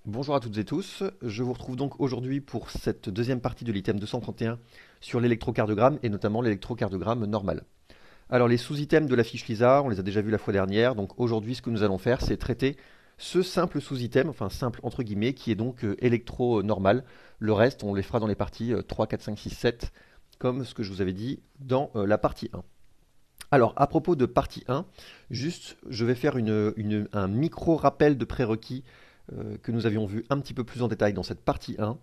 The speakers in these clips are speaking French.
Bonjour à toutes et tous, je vous retrouve donc aujourd'hui pour cette deuxième partie de l'item 231 sur l'électrocardiogramme et notamment l'électrocardiogramme normal. Alors les sous-items de la fiche LISA, on les a déjà vus la fois dernière, donc aujourd'hui ce que nous allons faire c'est traiter ce simple sous-item, enfin simple entre guillemets, qui est donc électro normal. Le reste on les fera dans les parties 3, 4, 5, 6, 7, comme ce que je vous avais dit dans la partie 1. Alors, à propos de partie 1, juste, je vais faire un micro rappel de prérequis que nous avions vu un petit peu plus en détail dans cette partie 1,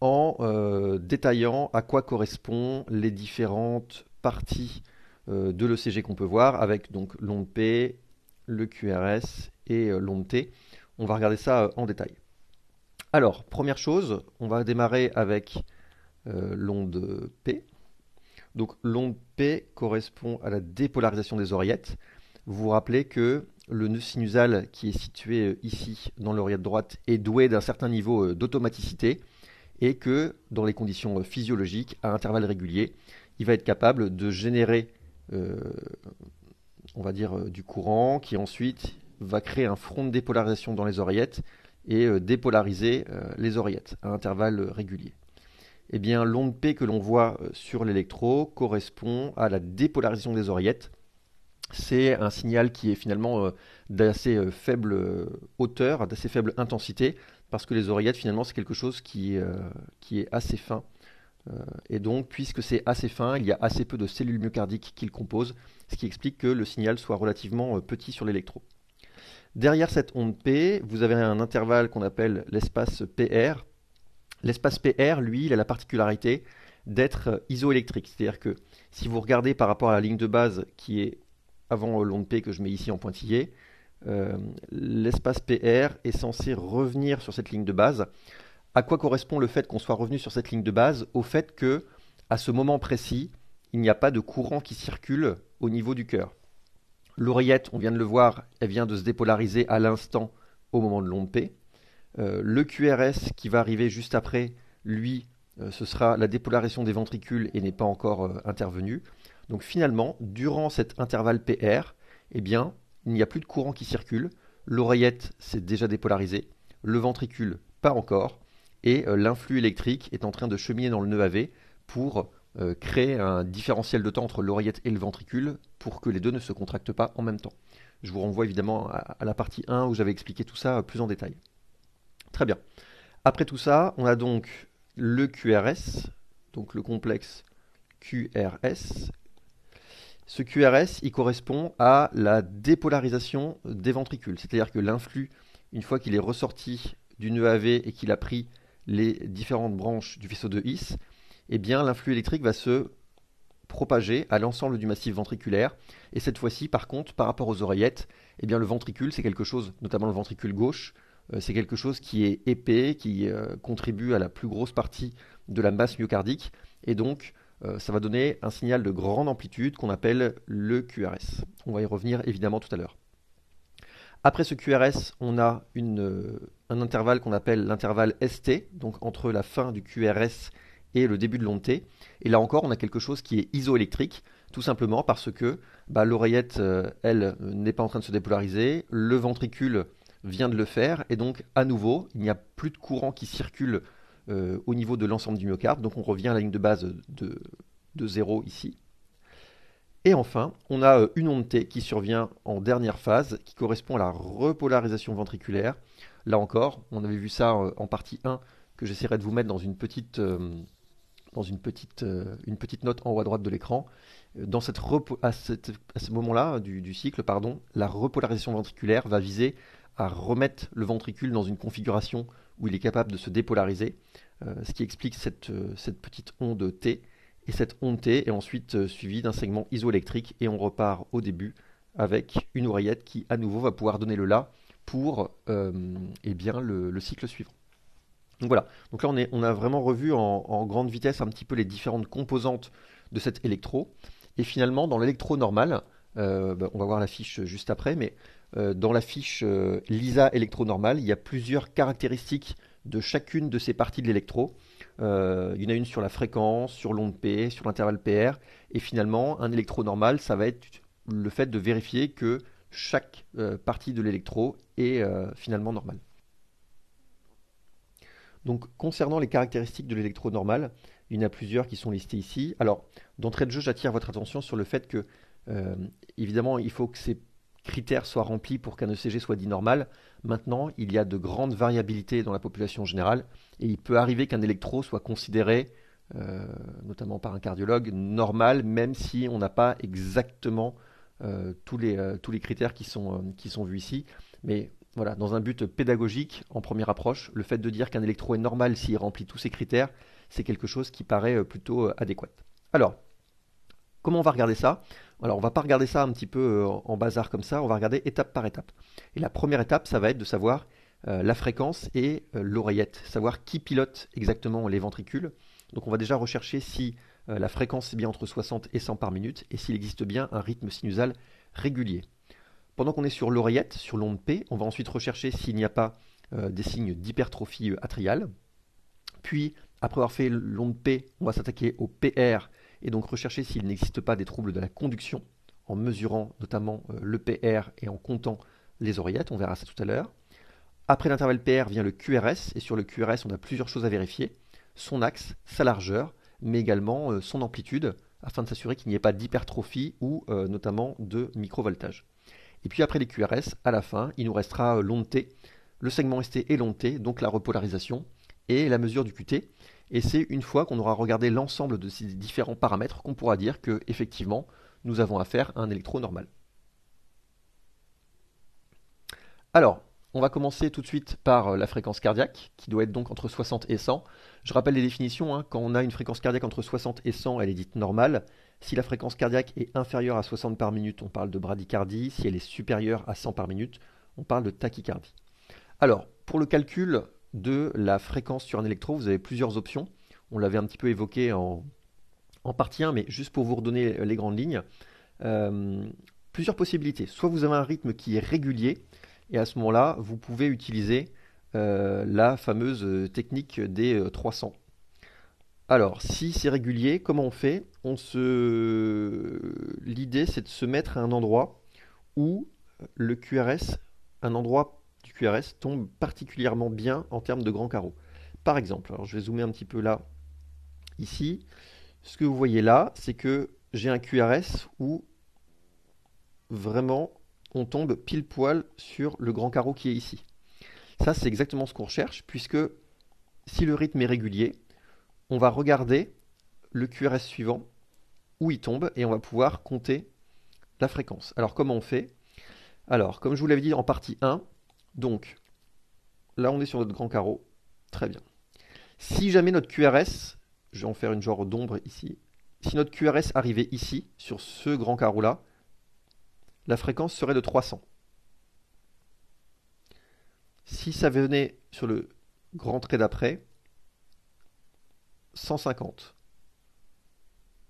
en détaillant à quoi correspondent les différentes parties de l'ECG qu'on peut voir, avec donc l'onde P, le QRS et l'onde T. On va regarder ça en détail. Alors, première chose, on va démarrer avec l'onde P. Donc l'onde P correspond à la dépolarisation des oreillettes. Vous vous rappelez que le nœud sinusal qui est situé ici dans l'oreillette droite est doué d'un certain niveau d'automaticité et que dans les conditions physiologiques, à intervalles réguliers, il va être capable de générer, euh, on va dire, du courant qui ensuite va créer un front de dépolarisation dans les oreillettes et dépolariser les oreillettes à intervalles réguliers. Eh bien, l'onde P que l'on voit sur l'électro correspond à la dépolarisation des oreillettes. C'est un signal qui est finalement d'assez faible hauteur, d'assez faible intensité, parce que les oreillettes, finalement, c'est quelque chose qui est assez fin. Et donc, puisque c'est assez fin, il y a assez peu de cellules myocardiques qui le composent, ce qui explique que le signal soit relativement petit sur l'électro. Derrière cette onde P, vous avez un intervalle qu'on appelle l'espace PR. L'espace PR, lui, il a la particularité d'être isoélectrique. C'est-à-dire que si vous regardez par rapport à la ligne de base qui est avant l'onde P que je mets ici en pointillé, l'espace PR est censé revenir sur cette ligne de base. À quoi correspond le fait qu'on soit revenu sur cette ligne de base? Au fait que, à ce moment précis, il n'y a pas de courant qui circule au niveau du cœur. L'oreillette, on vient de le voir, elle vient de se dépolariser à l'instant au moment de l'onde P. Le QRS qui va arriver juste après, lui, ce sera la dépolarisation des ventricules et n'est pas encore intervenu. Donc finalement, durant cet intervalle PR, eh bien, il n'y a plus de courant qui circule. L'oreillette s'est déjà dépolarisée, le ventricule pas encore, et l'influx électrique est en train de cheminer dans le nœud AV pour créer un différentiel de temps entre l'oreillette et le ventricule pour que les deux ne se contractent pas en même temps. Je vous renvoie évidemment à la partie 1 où j'avais expliqué tout ça plus en détail. Très bien. Après tout ça, on a donc le QRS, donc le complexe QRS. Ce QRS, il correspond à la dépolarisation des ventricules. C'est-à-dire que l'influx, une fois qu'il est ressorti du nœud AV et qu'il a pris les différentes branches du faisceau de His, eh bien l'influx électrique va se propager à l'ensemble du massif ventriculaire. Et cette fois-ci, par contre, par rapport aux oreillettes, eh bien le ventricule, c'est quelque chose, notamment le ventricule gauche, c'est quelque chose qui est épais, qui contribue à la plus grosse partie de la masse myocardique, et donc ça va donner un signal de grande amplitude qu'on appelle le QRS. On va y revenir évidemment tout à l'heure. Après ce QRS, on a un intervalle qu'on appelle l'intervalle ST, donc entre la fin du QRS et le début de l'onde T. Et là encore, on a quelque chose qui est isoélectrique, tout simplement parce que l'oreillette, elle, n'est pas en train de se dépolariser, le ventricule vient de le faire, et donc à nouveau, il n'y a plus de courant qui circule au niveau de l'ensemble du myocarde, donc on revient à la ligne de base de 0 ici. Et enfin, on a une onde T qui survient en dernière phase, qui correspond à la repolarisation ventriculaire. Là encore, on avait vu ça en partie 1, que j'essaierai de vous mettre dans une petite note en haut à droite de l'écran. À ce moment-là du cycle, pardon, la repolarisation ventriculaire va viser à remettre le ventricule dans une configuration où il est capable de se dépolariser, ce qui explique cette petite onde T. Et cette onde T est ensuite suivie d'un segment isoélectrique et on repart au début avec une oreillette qui à nouveau va pouvoir donner le La pour eh bien, le cycle suivant. Donc voilà, donc là on a vraiment revu en grande vitesse un petit peu les différentes composantes de cet électro. Et finalement, dans l'électro normal, on va voir la fiche juste après, mais dans la fiche LISA électro normal, il y a plusieurs caractéristiques de chacune de ces parties de l'électro. Il y en a une sur la fréquence, sur l'onde P, sur l'intervalle PR, et finalement, un électro normal, ça va être le fait de vérifier que chaque partie de l'électro est finalement normale. Donc concernant les caractéristiques de l'électro normal, il y en a plusieurs qui sont listées ici. Alors d'entrée de jeu, j'attire votre attention sur le fait que euh, évidemment il faut que ces critères soient remplis pour qu'un ECG soit dit normal. Maintenant, il y a de grandes variabilités dans la population générale et il peut arriver qu'un électro soit considéré, notamment par un cardiologue, normal, même si on n'a pas exactement tous les critères qui sont vus ici. Mais voilà, dans un but pédagogique, en première approche, le fait de dire qu'un électro est normal s'il remplit tous ces critères, c'est quelque chose qui paraît plutôt adéquat. Alors, comment on va regarder ça? Alors, on va pas regarder ça un petit peu en bazar comme ça, on va regarder étape par étape. Et la première étape, ça va être de savoir la fréquence et l'oreillette, savoir qui pilote exactement les ventricules. Donc, on va déjà rechercher si la fréquence est bien entre 60 et 100 par minute et s'il existe bien un rythme sinusal régulier. Pendant qu'on est sur l'oreillette, sur l'onde P, on va ensuite rechercher s'il n'y a pas des signes d'hypertrophie atriale. Puis, après avoir fait l'onde P, on va s'attaquer au PR et donc rechercher s'il n'existe pas des troubles de la conduction en mesurant notamment le PR et en comptant les oreillettes. On verra ça tout à l'heure. Après l'intervalle PR vient le QRS et sur le QRS, on a plusieurs choses à vérifier. Son axe, sa largeur, mais également son amplitude afin de s'assurer qu'il n'y ait pas d'hypertrophie ou notamment de microvoltage. Et puis après les QRS, à la fin, il nous restera l'onde T, le segment ST et l'onde T, donc la repolarisation et la mesure du QT. Et c'est une fois qu'on aura regardé l'ensemble de ces différents paramètres qu'on pourra dire que effectivement nous avons affaire à un électro normal. Alors, on va commencer tout de suite par la fréquence cardiaque, qui doit être donc entre 60 et 100. Je rappelle les définitions, hein. Quand on a une fréquence cardiaque entre 60 et 100, elle est dite normale. Si la fréquence cardiaque est inférieure à 60 par minute, on parle de bradycardie. Si elle est supérieure à 100 par minute, on parle de tachycardie. Alors, pour le calcul de la fréquence sur un électro, vous avez plusieurs options. On l'avait un petit peu évoqué en partie 1, mais juste pour vous redonner les grandes lignes. Euh, Plusieurs possibilités. Soit vous avez un rythme qui est régulier, et à ce moment-là, vous pouvez utiliser la fameuse technique des 300. Alors, si c'est régulier, comment on fait? L'idée, c'est de se mettre à un endroit où le QRS, un endroit du QRS tombe particulièrement bien en termes de grands carreaux. Par exemple, alors je vais zoomer un petit peu là, ici. Ce que vous voyez là, c'est que j'ai un QRS où vraiment on tombe pile poil sur le grand carreau qui est ici. Ça, c'est exactement ce qu'on recherche, puisque si le rythme est régulier, on va regarder le QRS suivant, où il tombe, et on va pouvoir compter la fréquence. Alors, comment on fait? Alors, comme je vous l'avais dit en partie 1, donc, là, on est sur notre grand carreau. Très bien. Si jamais notre QRS, je vais en faire une genre d'ombre ici, si notre QRS arrivait ici, sur ce grand carreau-là, la fréquence serait de 300. Si ça venait sur le grand trait d'après, 150.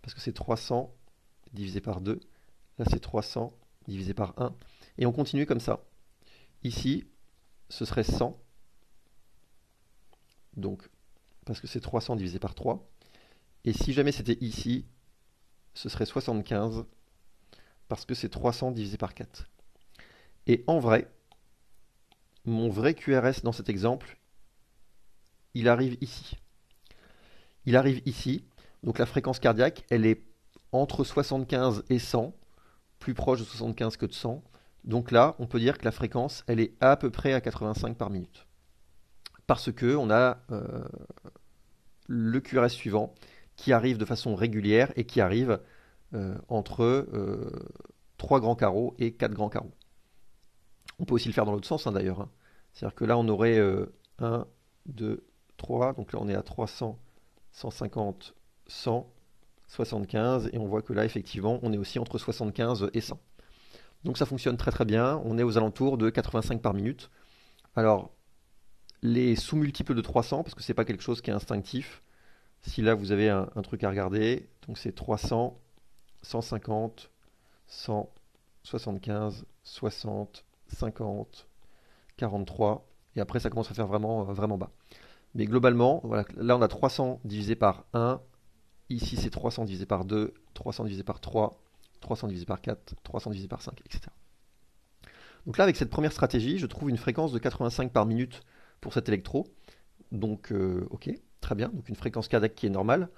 Parce que c'est 300 divisé par 2. Là, c'est 300 divisé par 1. Et on continue comme ça. Ici, ce serait 100. Donc, parce que c'est 300 divisé par 3. Et si jamais c'était ici, ce serait 75. Parce que c'est 300 divisé par 4. Et en vrai, mon vrai QRS dans cet exemple, il arrive ici. Il arrive ici. Donc la fréquence cardiaque, elle est entre 75 et 100, plus proche de 75 que de 100. Donc là, on peut dire que la fréquence, elle est à peu près à 85 par minute. Parce que on a le QRS suivant qui arrive de façon régulière et qui arrive entre 3 grands carreaux et 4 grands carreaux. On peut aussi le faire dans l'autre sens hein, d'ailleurs. Hein. C'est-à-dire que là, on aurait 1, 2, 3. Donc là, on est à 300, 150, 100, 75. Et on voit que là, effectivement, on est aussi entre 75 et 100. Donc ça fonctionne très très bien. On est aux alentours de 85 par minute. Alors, les sous-multiples de 300, parce que c'est pas quelque chose qui est instinctif. Si là, vous avez un truc à regarder, donc c'est 300, 150, 100, 75, 60, 50, 43, et après ça commence à faire vraiment, vraiment bas. Mais globalement, voilà, là on a 300 divisé par 1, ici c'est 300 divisé par 2, 300 divisé par 3, 300 divisé par 4, 300 divisé par 5, etc. Donc là avec cette première stratégie, je trouve une fréquence de 85 par minute pour cet électro. Donc, ok, très bien. Donc une fréquence cardiaque qui est normale.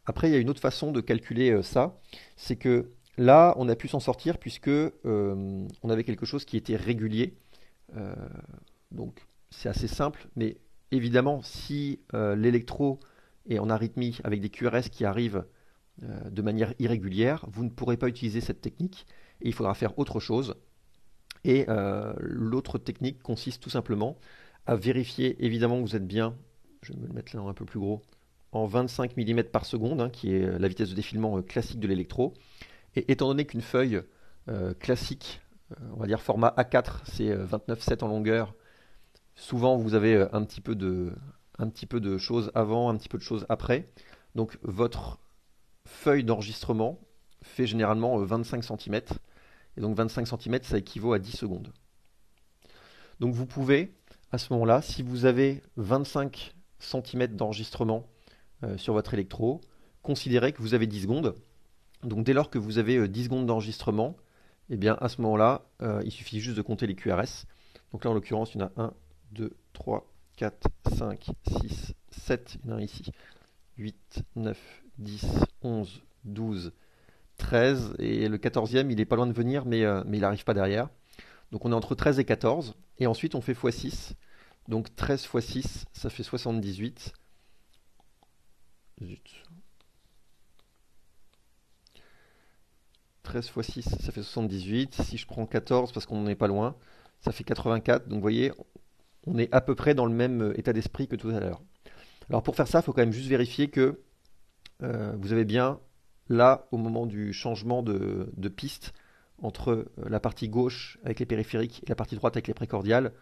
Après, il y a une autre façon de calculer ça. C'est que là, on a pu s'en sortir puisque on avait quelque chose qui était régulier. Euh, donc c'est assez simple, mais évidemment, si l'électro est en arythmie avec des QRS qui arrivent de manière irrégulière, vous ne pourrez pas utiliser cette technique et il faudra faire autre chose. Et l'autre technique consiste tout simplement à vérifier évidemment que vous êtes bien, je vais me le mettre là un peu plus gros, en 25 mm par seconde, hein, qui est la vitesse de défilement classique de l'électro. Et étant donné qu'une feuille classique, on va dire format A4, c'est 29,7 en longueur, souvent vous avez un petit peu de choses avant, un petit peu de choses après. Donc votre feuille d'enregistrement fait généralement 25 cm. Et donc 25 cm, ça équivaut à 10 secondes. Donc vous pouvez, à ce moment-là, si vous avez 25 cm d'enregistrement sur votre électro, considérer que vous avez 10 secondes. Donc dès lors que vous avez 10 secondes d'enregistrement, eh bien à ce moment-là, il suffit juste de compter les QRS. Donc là en l'occurrence, il y en a 1, 2, 3, 4, 5, 6, 7, il y en a un ici, 8, 9, 10, 11, 12, 13, et le 14e, il est pas loin de venir, mais il n'arrive pas derrière. Donc on est entre 13 et 14, et ensuite on fait x6. Donc 13 x 6, ça fait 78. Zut. 13 x 6, ça fait 78. Si je prends 14, parce qu'on n'en est pas loin, ça fait 84. Donc vous voyez, on est à peu près dans le même état d'esprit que tout à l'heure. Alors pour faire ça, il faut quand même juste vérifier que vous avez bien, là, au moment du changement de piste, entre la partie gauche avec les périphériques et la partie droite avec les précordiales,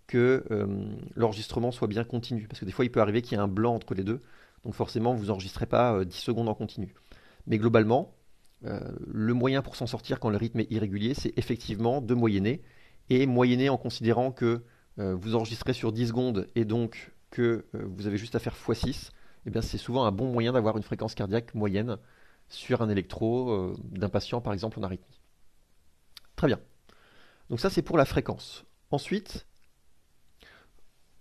que l'enregistrement soit bien continu. Parce que des fois, il peut arriver qu'il y ait un blanc entre les deux. Donc forcément, vous n'enregistrez pas 10 secondes en continu. Mais globalement, le moyen pour s'en sortir quand le rythme est irrégulier, c'est effectivement de moyenner. Et moyenner en considérant que vous enregistrez sur 10 secondes et donc que vous avez juste à faire x6, eh bien c'est souvent un bon moyen d'avoir une fréquence cardiaque moyenne sur un électro d'un patient par exemple en arythmie. Très bien. Donc ça c'est pour la fréquence. Ensuite,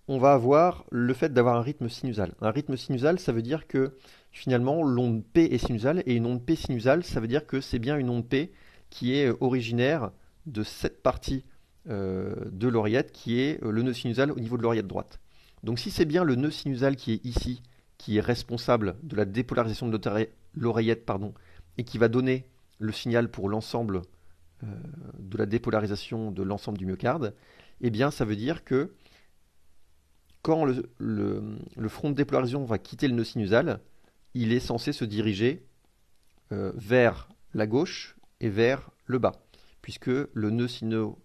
on va avoir le fait d'avoir un rythme sinusal. Un rythme sinusal, ça veut dire que finalement l'onde P est sinusale, et une onde P sinusale, ça veut dire que c'est bien une onde P qui est originaire de cette partie de l'oreillette qui est le nœud sinusal au niveau de l'oreillette droite. Donc si c'est bien le nœud sinusal qui est ici, qui est responsable de la dépolarisation de l'oreillette, et qui va donner le signal pour l'ensemble de la dépolarisation de l'ensemble du myocarde, eh bien ça veut dire que quand le front de dépolarisation va quitter le nœud sinusal, il est censé se diriger vers la gauche et vers le bas, puisque le nœud sinusal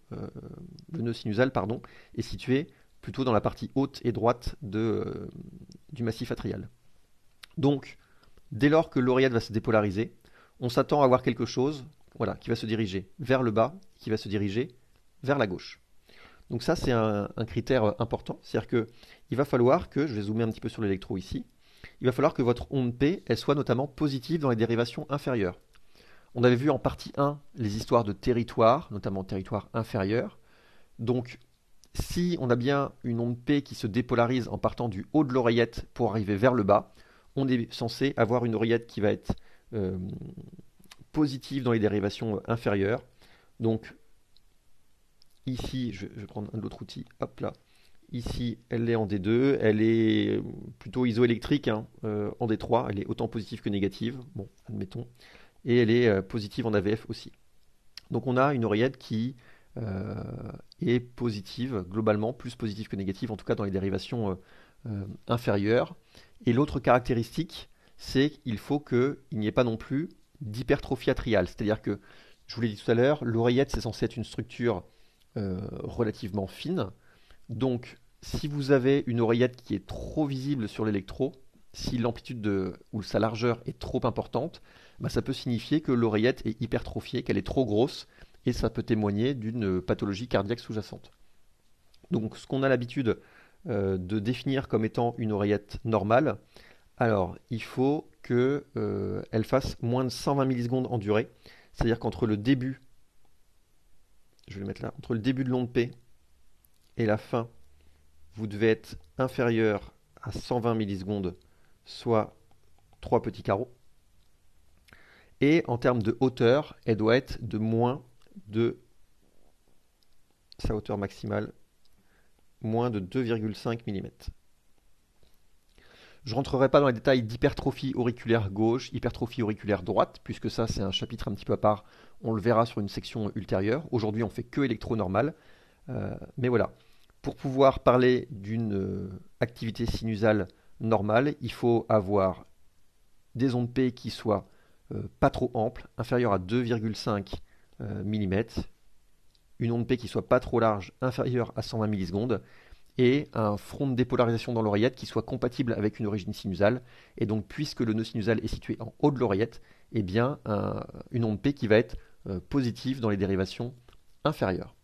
est situé plutôt dans la partie haute et droite du massif atrial. Donc, dès lors que l'oreillette va se dépolariser, on s'attend à avoir quelque chose qui va se diriger vers le bas, qui va se diriger vers la gauche. Donc ça, c'est un critère important. C'est-à-dire qu'il va falloir que, je vais zoomer un petit peu sur l'électro ici, il va falloir que votre onde P, elle soit notamment positive dans les dérivations inférieures. On avait vu en partie 1 les histoires de territoire, notamment territoire inférieur. Donc, si on a bien une onde P qui se dépolarise en partant du haut de l'oreillette pour arriver vers le bas, on est censé avoir une oreillette qui va être positive dans les dérivations inférieures. Donc, ici, je vais prendre un autre outil, hop là. Ici, elle est en D2, elle est plutôt isoélectrique en D3, elle est autant positive que négative, bon, admettons, et elle est positive en AVF aussi. Donc on a une oreillette qui est positive, globalement, plus positive que négative, en tout cas dans les dérivations inférieures. Et l'autre caractéristique, c'est qu'il faut qu'il n'y ait pas non plus d'hypertrophie atriale, c'est-à-dire que, je vous l'ai dit tout à l'heure, l'oreillette c'est censé être une structure relativement fine. Donc, si vous avez une oreillette qui est trop visible sur l'électro, si l'amplitude ou sa largeur est trop importante, ça peut signifier que l'oreillette est hypertrophiée, qu'elle est trop grosse, et ça peut témoigner d'une pathologie cardiaque sous-jacente. Donc, ce qu'on a l'habitude de définir comme étant une oreillette normale, alors il faut qu'elle fasse moins de 120 millisecondes en durée, c'est-à-dire qu'entre le début, je vais le mettre là, entre le début de l'onde P et la fin, vous devez être inférieur à 120 millisecondes, soit 3 petits carreaux. Et en termes de hauteur, elle doit être de moins de sa hauteur maximale, moins de 2,5 mm. Je ne rentrerai pas dans les détails d'hypertrophie auriculaire gauche, hypertrophie auriculaire droite, puisque ça c'est un chapitre un petit peu à part, on le verra sur une section ultérieure. Aujourd'hui on fait que électro normal, mais voilà. Pour pouvoir parler d'une activité sinusale normale, il faut avoir des ondes P qui soient pas trop amples, inférieures à 2,5 mm, une onde P qui soit pas trop large, inférieure à 120 millisecondes, et un front de dépolarisation dans l'oreillette qui soit compatible avec une origine sinusale. Et donc, puisque le nœud sinusal est situé en haut de l'oreillette, eh bien, une onde P qui va être positive dans les dérivations inférieures.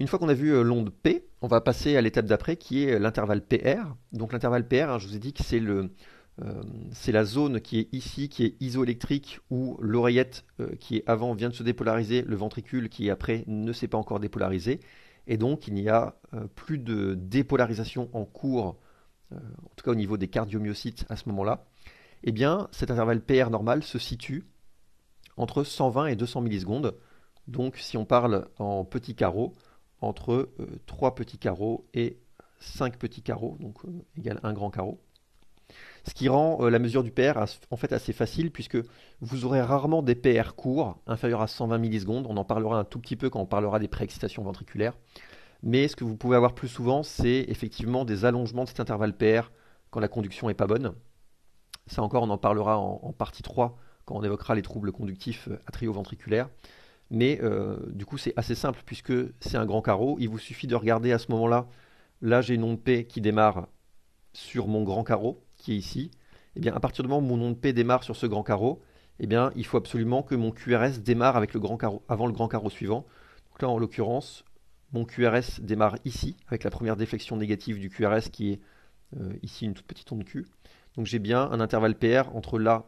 Une fois qu'on a vu l'onde P, on va passer à l'étape d'après qui est l'intervalle PR. Donc l'intervalle PR, hein, je vous ai dit que c'est la zone qui est ici, qui est isoélectrique, où l'oreillette qui est avant vient de se dépolariser, le ventricule qui est après ne s'est pas encore dépolarisé, et donc il n'y a plus de dépolarisation en cours, en tout cas au niveau des cardiomyocytes à ce moment-là. Eh bien, cet intervalle PR normal se situe entre 120 et 200 millisecondes. Donc si on parle en petits carreaux, entre 3 petits carreaux et 5 petits carreaux, donc égale un grand carreau. Ce qui rend la mesure du PR en fait assez facile, puisque vous aurez rarement des PR courts, inférieurs à 120 millisecondes. On en parlera un tout petit peu quand on parlera des préexcitations ventriculaires. Mais ce que vous pouvez avoir plus souvent, c'est effectivement des allongements de cet intervalle PR quand la conduction n'est pas bonne. Ça encore, on en parlera en partie 3 quand on évoquera les troubles conductifs atrioventriculaires. Mais du coup, c'est assez simple puisque c'est un grand carreau. Il vous suffit de regarder à ce moment-là. Là, j'ai une onde P qui démarre sur mon grand carreau qui est ici. Et bien, à partir du moment où mon onde P démarre sur ce grand carreau, eh bien, il faut absolument que mon QRS démarre avec le grand carreau, avant le grand carreau suivant. Donc là, en l'occurrence, mon QRS démarre ici avec la première déflexion négative du QRS qui est ici une toute petite onde Q. Donc j'ai bien un intervalle PR entre là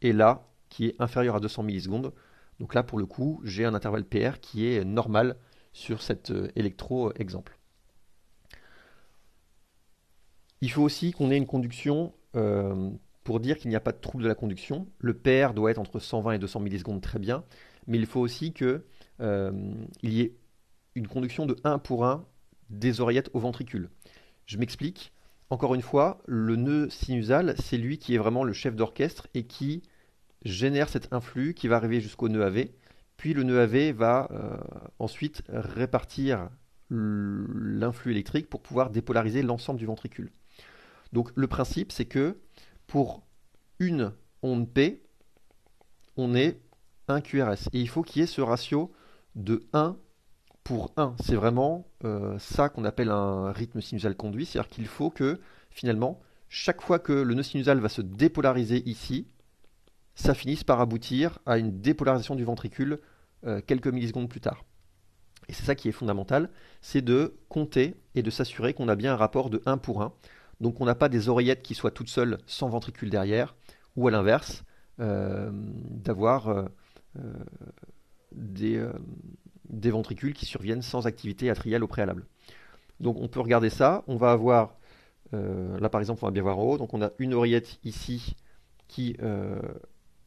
et là qui est inférieur à 200 millisecondes. Donc là, pour le coup, j'ai un intervalle PR qui est normal sur cet électro-exemple. Il faut aussi qu'on ait une conduction pour dire qu'il n'y a pas de trouble de la conduction. Le PR doit être entre 120 et 200 millisecondes, très bien, mais il faut aussi qu'il y ait une conduction de 1 pour 1 des oreillettes au ventricule. Je m'explique. Encore une fois, le nœud sinusal, c'est lui qui est vraiment le chef d'orchestre et qui génère cet influx qui va arriver jusqu'au nœud AV. Puis le nœud AV va ensuite répartir l'influx électrique pour pouvoir dépolariser l'ensemble du ventricule. Donc le principe, c'est que pour une onde P, on est 1 QRS. Et il faut qu'il y ait ce ratio de 1 pour 1. C'est vraiment ça qu'on appelle un rythme sinusal conduit. C'est-à-dire qu'il faut que, finalement, chaque fois que le nœud sinusal va se dépolariser ici, ça finisse par aboutir à une dépolarisation du ventricule quelques millisecondes plus tard. Et c'est ça qui est fondamental, c'est de compter et de s'assurer qu'on a bien un rapport de 1 pour 1. Donc on n'a pas des oreillettes qui soient toutes seules sans ventricule derrière, ou à l'inverse, d'avoir des ventricules qui surviennent sans activité atriale au préalable. Donc on peut regarder ça, on va avoir, là par exemple on va bien voir en haut, donc on a une oreillette ici qui,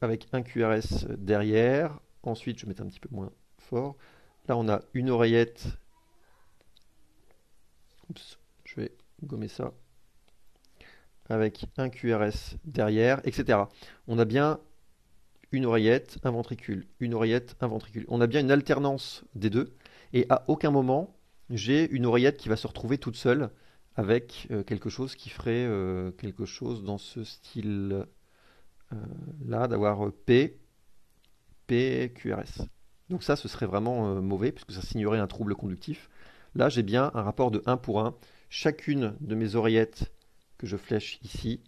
avec un QRS derrière, ensuite je vais mettre un petit peu moins fort, là on a une oreillette, oups, je vais gommer ça, avec un QRS derrière, etc. On a bien une oreillette, un ventricule, une oreillette, un ventricule. On a bien une alternance des deux, et à aucun moment j'ai une oreillette qui va se retrouver toute seule avec quelque chose qui ferait quelque chose dans ce style là, d'avoir P, P, QRS. Donc ça, ce serait vraiment mauvais, puisque ça signerait un trouble conductif. Là, j'ai bien un rapport de 1 pour 1. Chacune de mes oreillettes que je flèche ici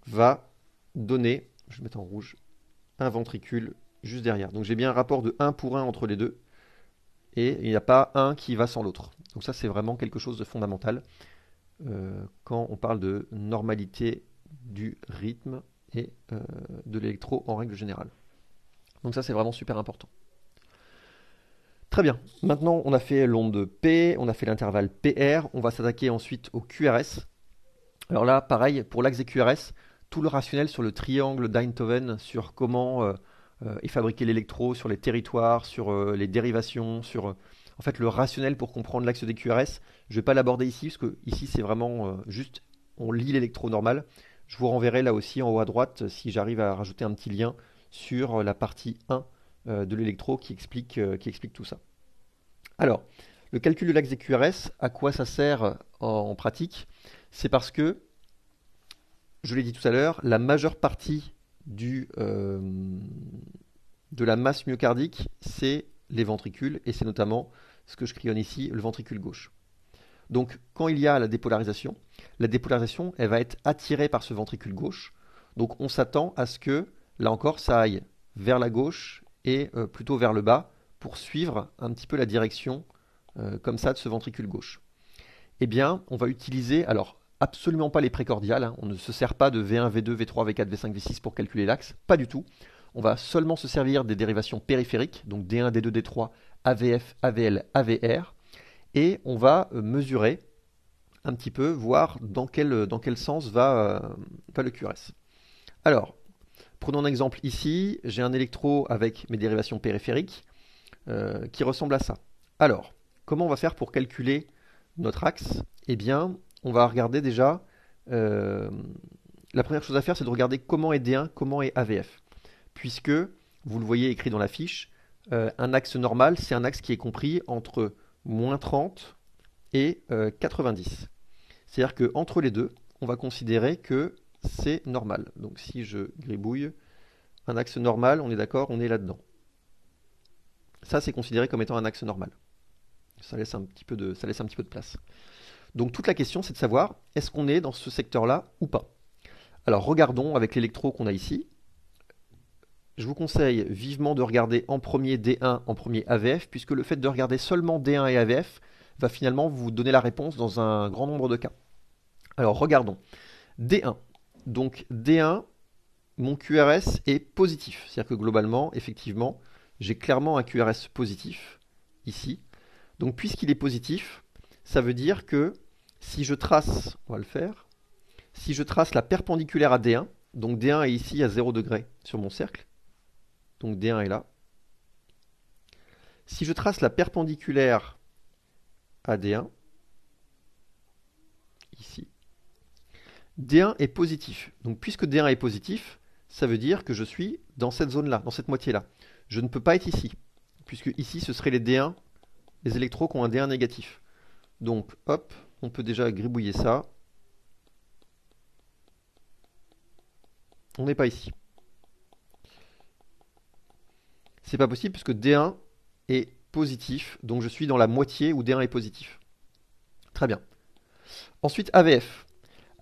va donner, je vais mettre en rouge, un ventricule juste derrière. Donc j'ai bien un rapport de 1 pour 1 entre les deux, et il n'y a pas un qui va sans l'autre. Donc ça, c'est vraiment quelque chose de fondamental quand on parle de normalité du rythme et de l'électro en règle générale. Donc ça, c'est vraiment super important. Très bien. Maintenant, on a fait l'onde P, on a fait l'intervalle PR. On va s'attaquer ensuite au QRS. Alors là, pareil, pour l'axe des QRS, tout le rationnel sur le triangle d'Einthoven, sur comment est fabriqué l'électro, sur les territoires, sur les dérivations, sur en fait le rationnel pour comprendre l'axe des QRS. Je ne vais pas l'aborder ici, parce que ici c'est vraiment juste, on lit l'électro normal. Je vous renverrai là aussi en haut à droite, si j'arrive à rajouter un petit lien sur la partie 1 de l'électro qui explique tout ça. Alors, le calcul de l'axe des QRS, à quoi ça sert en pratique? C'est parce que, je l'ai dit tout à l'heure, la majeure partie de la masse myocardique, c'est les ventricules, et c'est notamment ce que je crayonne ici, le ventricule gauche. Donc, quand il y a la dépolarisation, elle va être attirée par ce ventricule gauche. Donc, on s'attend à ce que, là encore, ça aille vers la gauche et plutôt vers le bas pour suivre un petit peu la direction comme ça de ce ventricule gauche. Eh bien, on va utiliser, alors absolument pas les précordiales, hein, on ne se sert pas de V1, V2, V3, V4, V5, V6 pour calculer l'axe, pas du tout. On va seulement se servir des dérivations périphériques, donc D1, D2, D3, AVF, AVL, AVR, et on va mesurer un petit peu, voir dans quel sens va le QRS. Alors, prenons un exemple ici, j'ai un électro avec mes dérivations périphériques qui ressemble à ça. Alors, comment on va faire pour calculer notre axe? Eh bien, on va regarder déjà, la première chose à faire, c'est de regarder comment est D1, comment est AVF. Puisque, vous le voyez écrit dans la fiche, un axe normal, c'est un axe qui est compris entre moins 30 et 90. C'est-à-dire qu'entre les deux, on va considérer que c'est normal. Donc si je gribouille, un axe normal, on est d'accord, on est là-dedans. Ça, c'est considéré comme étant un axe normal. Ça laisse un petit peu de place. Donc toute la question, c'est de savoir, est-ce qu'on est dans ce secteur-là ou pas? Alors regardons avec l'électro qu'on a ici. Je vous conseille vivement de regarder en premier D1, en premier AVF, puisque le fait de regarder seulement D1 et AVF va finalement vous donner la réponse dans un grand nombre de cas. Alors regardons. D1. Donc D1, mon QRS est positif. C'est-à-dire que globalement, effectivement, j'ai clairement un QRS positif ici. Donc puisqu'il est positif, ça veut dire que si je trace, on va le faire, si je trace la perpendiculaire à D1, donc D1 est ici à 0 degré sur mon cercle, donc D1 est là. Si je trace la perpendiculaire à D1, ici, D1 est positif. Donc puisque D1 est positif, ça veut dire que je suis dans cette zone-là, dans cette moitié-là. Je ne peux pas être ici, puisque ici ce seraient les D1, les électros qui ont un D1 négatif. Donc hop, on peut déjà gribouiller ça. On n'est pas ici. C'est pas possible puisque D1 est positif, donc je suis dans la moitié où D1 est positif. Très bien. Ensuite AVF.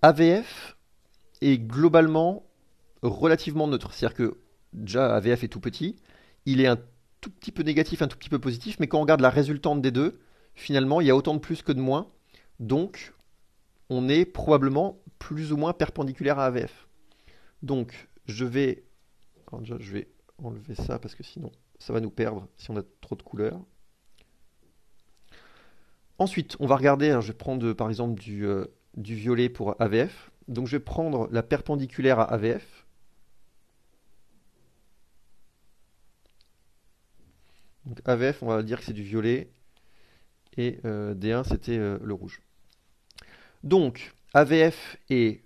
AVF est globalement relativement neutre. C'est-à-dire que déjà AVF est tout petit, il est un tout petit peu négatif, un tout petit peu positif, mais quand on regarde la résultante des deux, finalement il y a autant de plus que de moins, donc on est probablement plus ou moins perpendiculaire à AVF. Donc je vais enlever ça parce que sinon ça va nous perdre si on a trop de couleurs. Ensuite, on va regarder, alors je vais prendre par exemple du violet pour AVF. Donc je vais prendre la perpendiculaire à AVF. Donc AVF, on va dire que c'est du violet. Et D1, c'était le rouge. Donc AVF est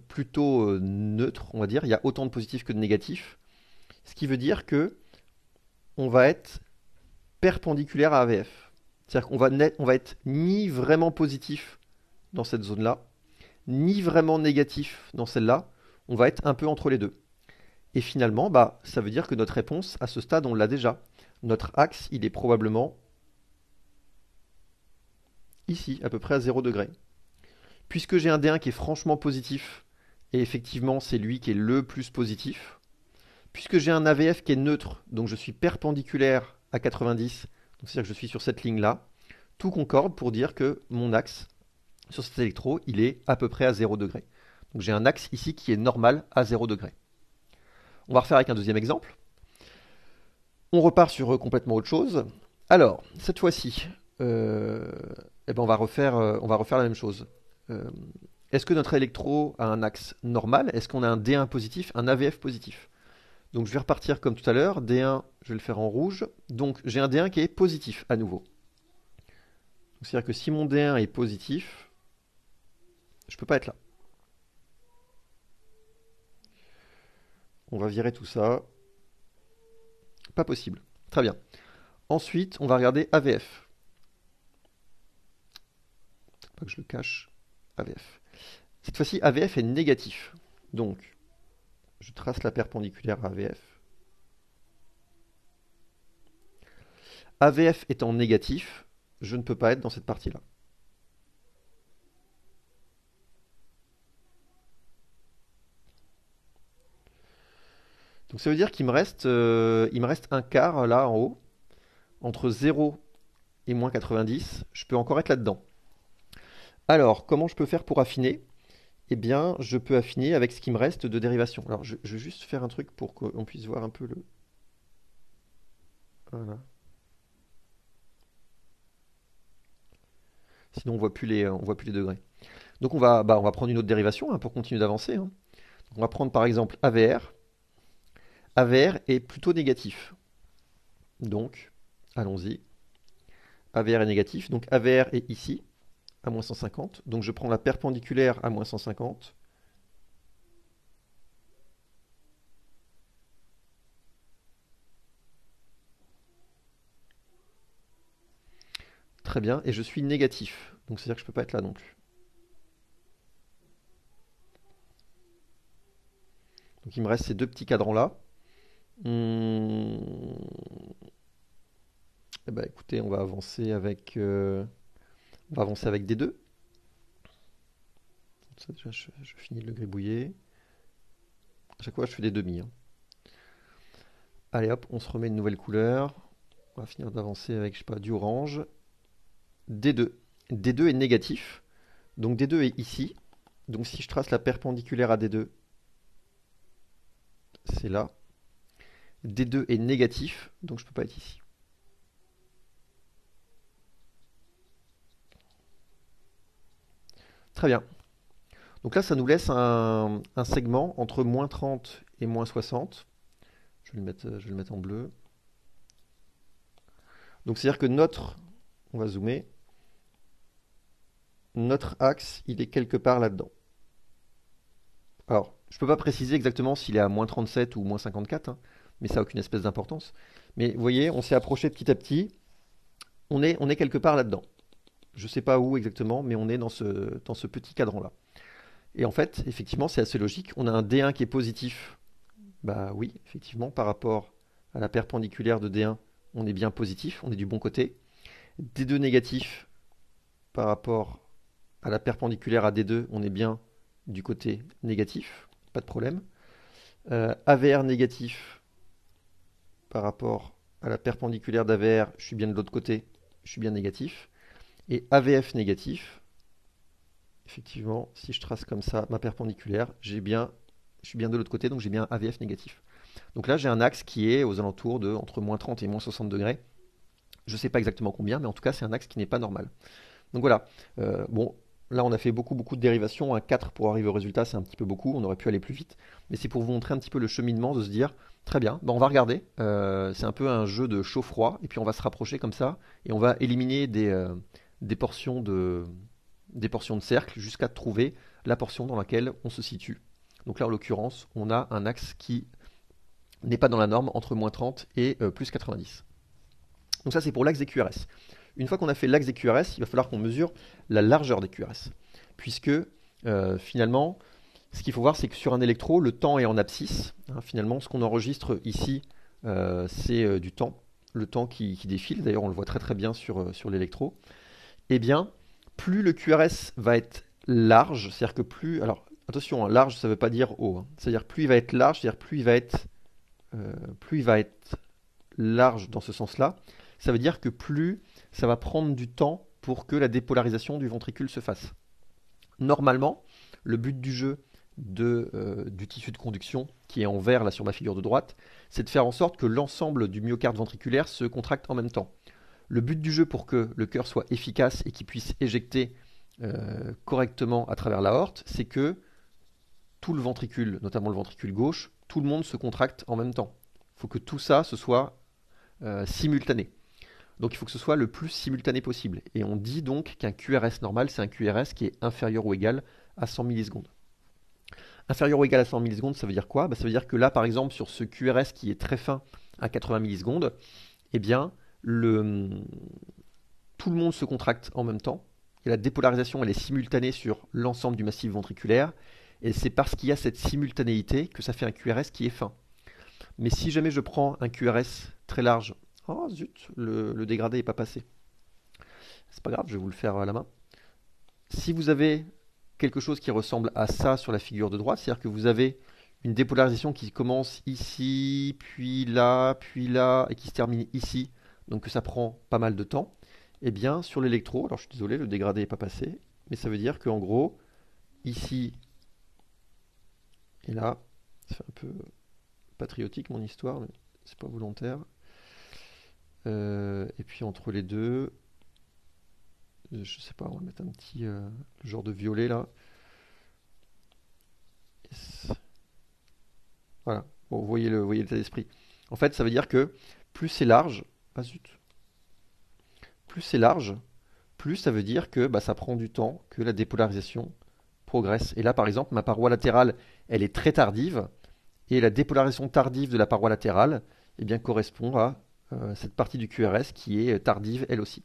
plutôt neutre, on va dire. Il y a autant de positifs que de négatifs. Ce qui veut dire que on va être perpendiculaire à AVF. C'est-à-dire qu'on va être ni vraiment positif dans cette zone-là, ni vraiment négatif dans celle-là. On va être un peu entre les deux. Et finalement, bah, ça veut dire que notre réponse, à ce stade, on l'a déjà. Notre axe, il est probablement ici, à peu près à 0 degré. Puisque j'ai un D1 qui est franchement positif, et effectivement, c'est lui qui est le plus positif, puisque j'ai un AVF qui est neutre, donc je suis perpendiculaire à 90, c'est-à-dire que je suis sur cette ligne-là, tout concorde pour dire que mon axe sur cet électro, il est à peu près à 0 degré. Donc j'ai un axe ici qui est normal à 0 degré. On va refaire avec un deuxième exemple. On repart sur complètement autre chose. Alors, cette fois-ci, eh ben on va refaire la même chose. Euh, Est-ce que notre électro a un axe normal? Est-ce qu'on a un D1 positif, un AVF positif? Donc je vais repartir comme tout à l'heure. D1, je vais le faire en rouge. Donc j'ai un D1 qui est positif à nouveau. C'est-à-dire que si mon D1 est positif, je ne peux pas être là. On va virer tout ça. Pas possible. Très bien. Ensuite, on va regarder AVF. Pas que je le cache. AVF. Cette fois-ci, AVF est négatif. Donc, je trace la perpendiculaire à AVF. AVF étant négatif, je ne peux pas être dans cette partie-là. Donc ça veut dire il me reste un quart là en haut, entre 0 et moins 90, je peux encore être là-dedans. Alors, comment je peux faire pour affiner? Eh bien, je peux affiner avec ce qui me reste de dérivation. Alors, je vais juste faire un truc pour qu'on puisse voir un peu le... Voilà. Sinon, on voit plus les degrés. Donc, on va prendre une autre dérivation hein, pour continuer d'avancer. Hein. On va prendre par exemple AVR. AVR est plutôt négatif. Donc, allons-y. AVR est négatif. Donc, AVR est ici, à moins 150. Donc, je prends la perpendiculaire à moins 150. Très bien. Et je suis négatif. Donc, c'est-à-dire que je ne peux pas être là non plus. Donc, il me reste ces deux petits cadrans-là. Eh ben, écoutez, on va avancer avec D2. Ça, déjà, je finis de le gribouiller. À chaque fois, je fais des demi. Hein. Allez hop, on se remet une nouvelle couleur. On va finir d'avancer avec, je sais pas, du orange. D2. D2 est négatif. Donc D2 est ici. Donc si je trace la perpendiculaire à D2, c'est là. D2 est négatif, donc je ne peux pas être ici. Très bien. Donc là, ça nous laisse un segment entre moins 30 et moins 60. Je vais le mettre en bleu. Donc c'est-à-dire que on va zoomer, notre axe, il est quelque part là-dedans. Alors, je ne peux pas préciser exactement s'il est à moins 37 ou moins 54, hein, mais ça n'a aucune espèce d'importance. Mais vous voyez, on s'est approché petit à petit, on est quelque part là-dedans. Je ne sais pas où exactement, mais on est dans ce petit cadran-là. Et en fait, effectivement, c'est assez logique. On a un D1 qui est positif. Bah oui, effectivement, par rapport à la perpendiculaire de D1, on est bien positif, on est du bon côté. D2 négatif, par rapport à la perpendiculaire à D2, on est bien du côté négatif, pas de problème. AVR négatif, par rapport à la perpendiculaire d'AVR, je suis bien de l'autre côté, je suis bien négatif. Et AVF négatif, effectivement, si je trace comme ça ma perpendiculaire, je suis bien de l'autre côté, donc j'ai bien AVF négatif. Donc là, j'ai un axe qui est aux alentours de entre moins 30 et moins 60 degrés. Je ne sais pas exactement combien, mais en tout cas, c'est un axe qui n'est pas normal. Donc voilà. Bon, là, on a fait beaucoup de dérivations. Un 4 pour arriver au résultat, c'est un petit peu beaucoup. On aurait pu aller plus vite. Mais c'est pour vous montrer un petit peu le cheminement de se dire, très bien, on va regarder. C'est un peu un jeu de chaud-froid. Et puis on va se rapprocher comme ça. Et on va éliminer des portions des portions de cercle jusqu'à trouver la portion dans laquelle on se situe. Donc là, en l'occurrence, on a un axe qui n'est pas dans la norme entre moins 30 et plus 90. Donc ça, c'est pour l'axe des QRS. Une fois qu'on a fait l'axe des QRS, il va falloir qu'on mesure la largeur des QRS. Puisque finalement, ce qu'il faut voir, c'est que sur un électro, le temps est en abscisse. Hein, finalement, ce qu'on enregistre ici, c'est du temps, le temps qui défile. D'ailleurs, on le voit très bien sur l'électro. Eh bien, plus le QRS va être large, c'est-à-dire que plus... Alors, attention, hein, large, ça ne veut pas dire haut. Hein, c'est-à-dire plus il va être large, c'est-à-dire plus il va être large dans ce sens-là, ça veut dire que plus ça va prendre du temps pour que la dépolarisation du ventricule se fasse. Normalement, le but du jeu du tissu de conduction, qui est en vert là sur ma figure de droite, c'est de faire en sorte que l'ensemble du myocarde ventriculaire se contracte en même temps. Le but du jeu pour que le cœur soit efficace et qu'il puisse éjecter correctement à travers l'aorte, c'est que tout le ventricule, notamment le ventricule gauche, tout le monde se contracte en même temps. Il faut que tout ça se soit simultané. Donc il faut que ce soit le plus simultané possible. Et on dit donc qu'un QRS normal, c'est un QRS qui est inférieur ou égal à 100 millisecondes. Inférieur ou égal à 100 millisecondes, ça veut dire quoi? Ça veut dire que là, par exemple, sur ce QRS qui est très fin à 80 millisecondes, eh bien, tout le monde se contracte en même temps. Et la dépolarisation, elle est simultanée sur l'ensemble du massif ventriculaire. Et c'est parce qu'il y a cette simultanéité que ça fait un QRS qui est fin. Mais si jamais je prends un QRS très large, oh zut, le dégradé n'est pas passé. C'est pas grave, je vais vous le faire à la main. Si vous avez quelque chose qui ressemble à ça sur la figure de droite, c'est-à-dire que vous avez une dépolarisation qui commence ici, puis là, et qui se termine ici, donc que ça prend pas mal de temps, eh bien sur l'électro, alors je suis désolé, le dégradé n'est pas passé, mais ça veut dire qu'en gros, ici et là, c'est un peu patriotique mon histoire, mais c'est pas volontaire. Et puis entre les deux, je sais pas, on va mettre un petit genre de violet là. Yes. Voilà, bon, vous voyez l'état d'esprit. En fait, ça veut dire que plus c'est large, ah zut, plus c'est large, plus ça veut dire que ça prend du temps, que la dépolarisation progresse. Et là, par exemple, ma paroi latérale, elle est très tardive, et la dépolarisation tardive de la paroi latérale, eh bien, correspond à cette partie du QRS qui est tardive elle aussi.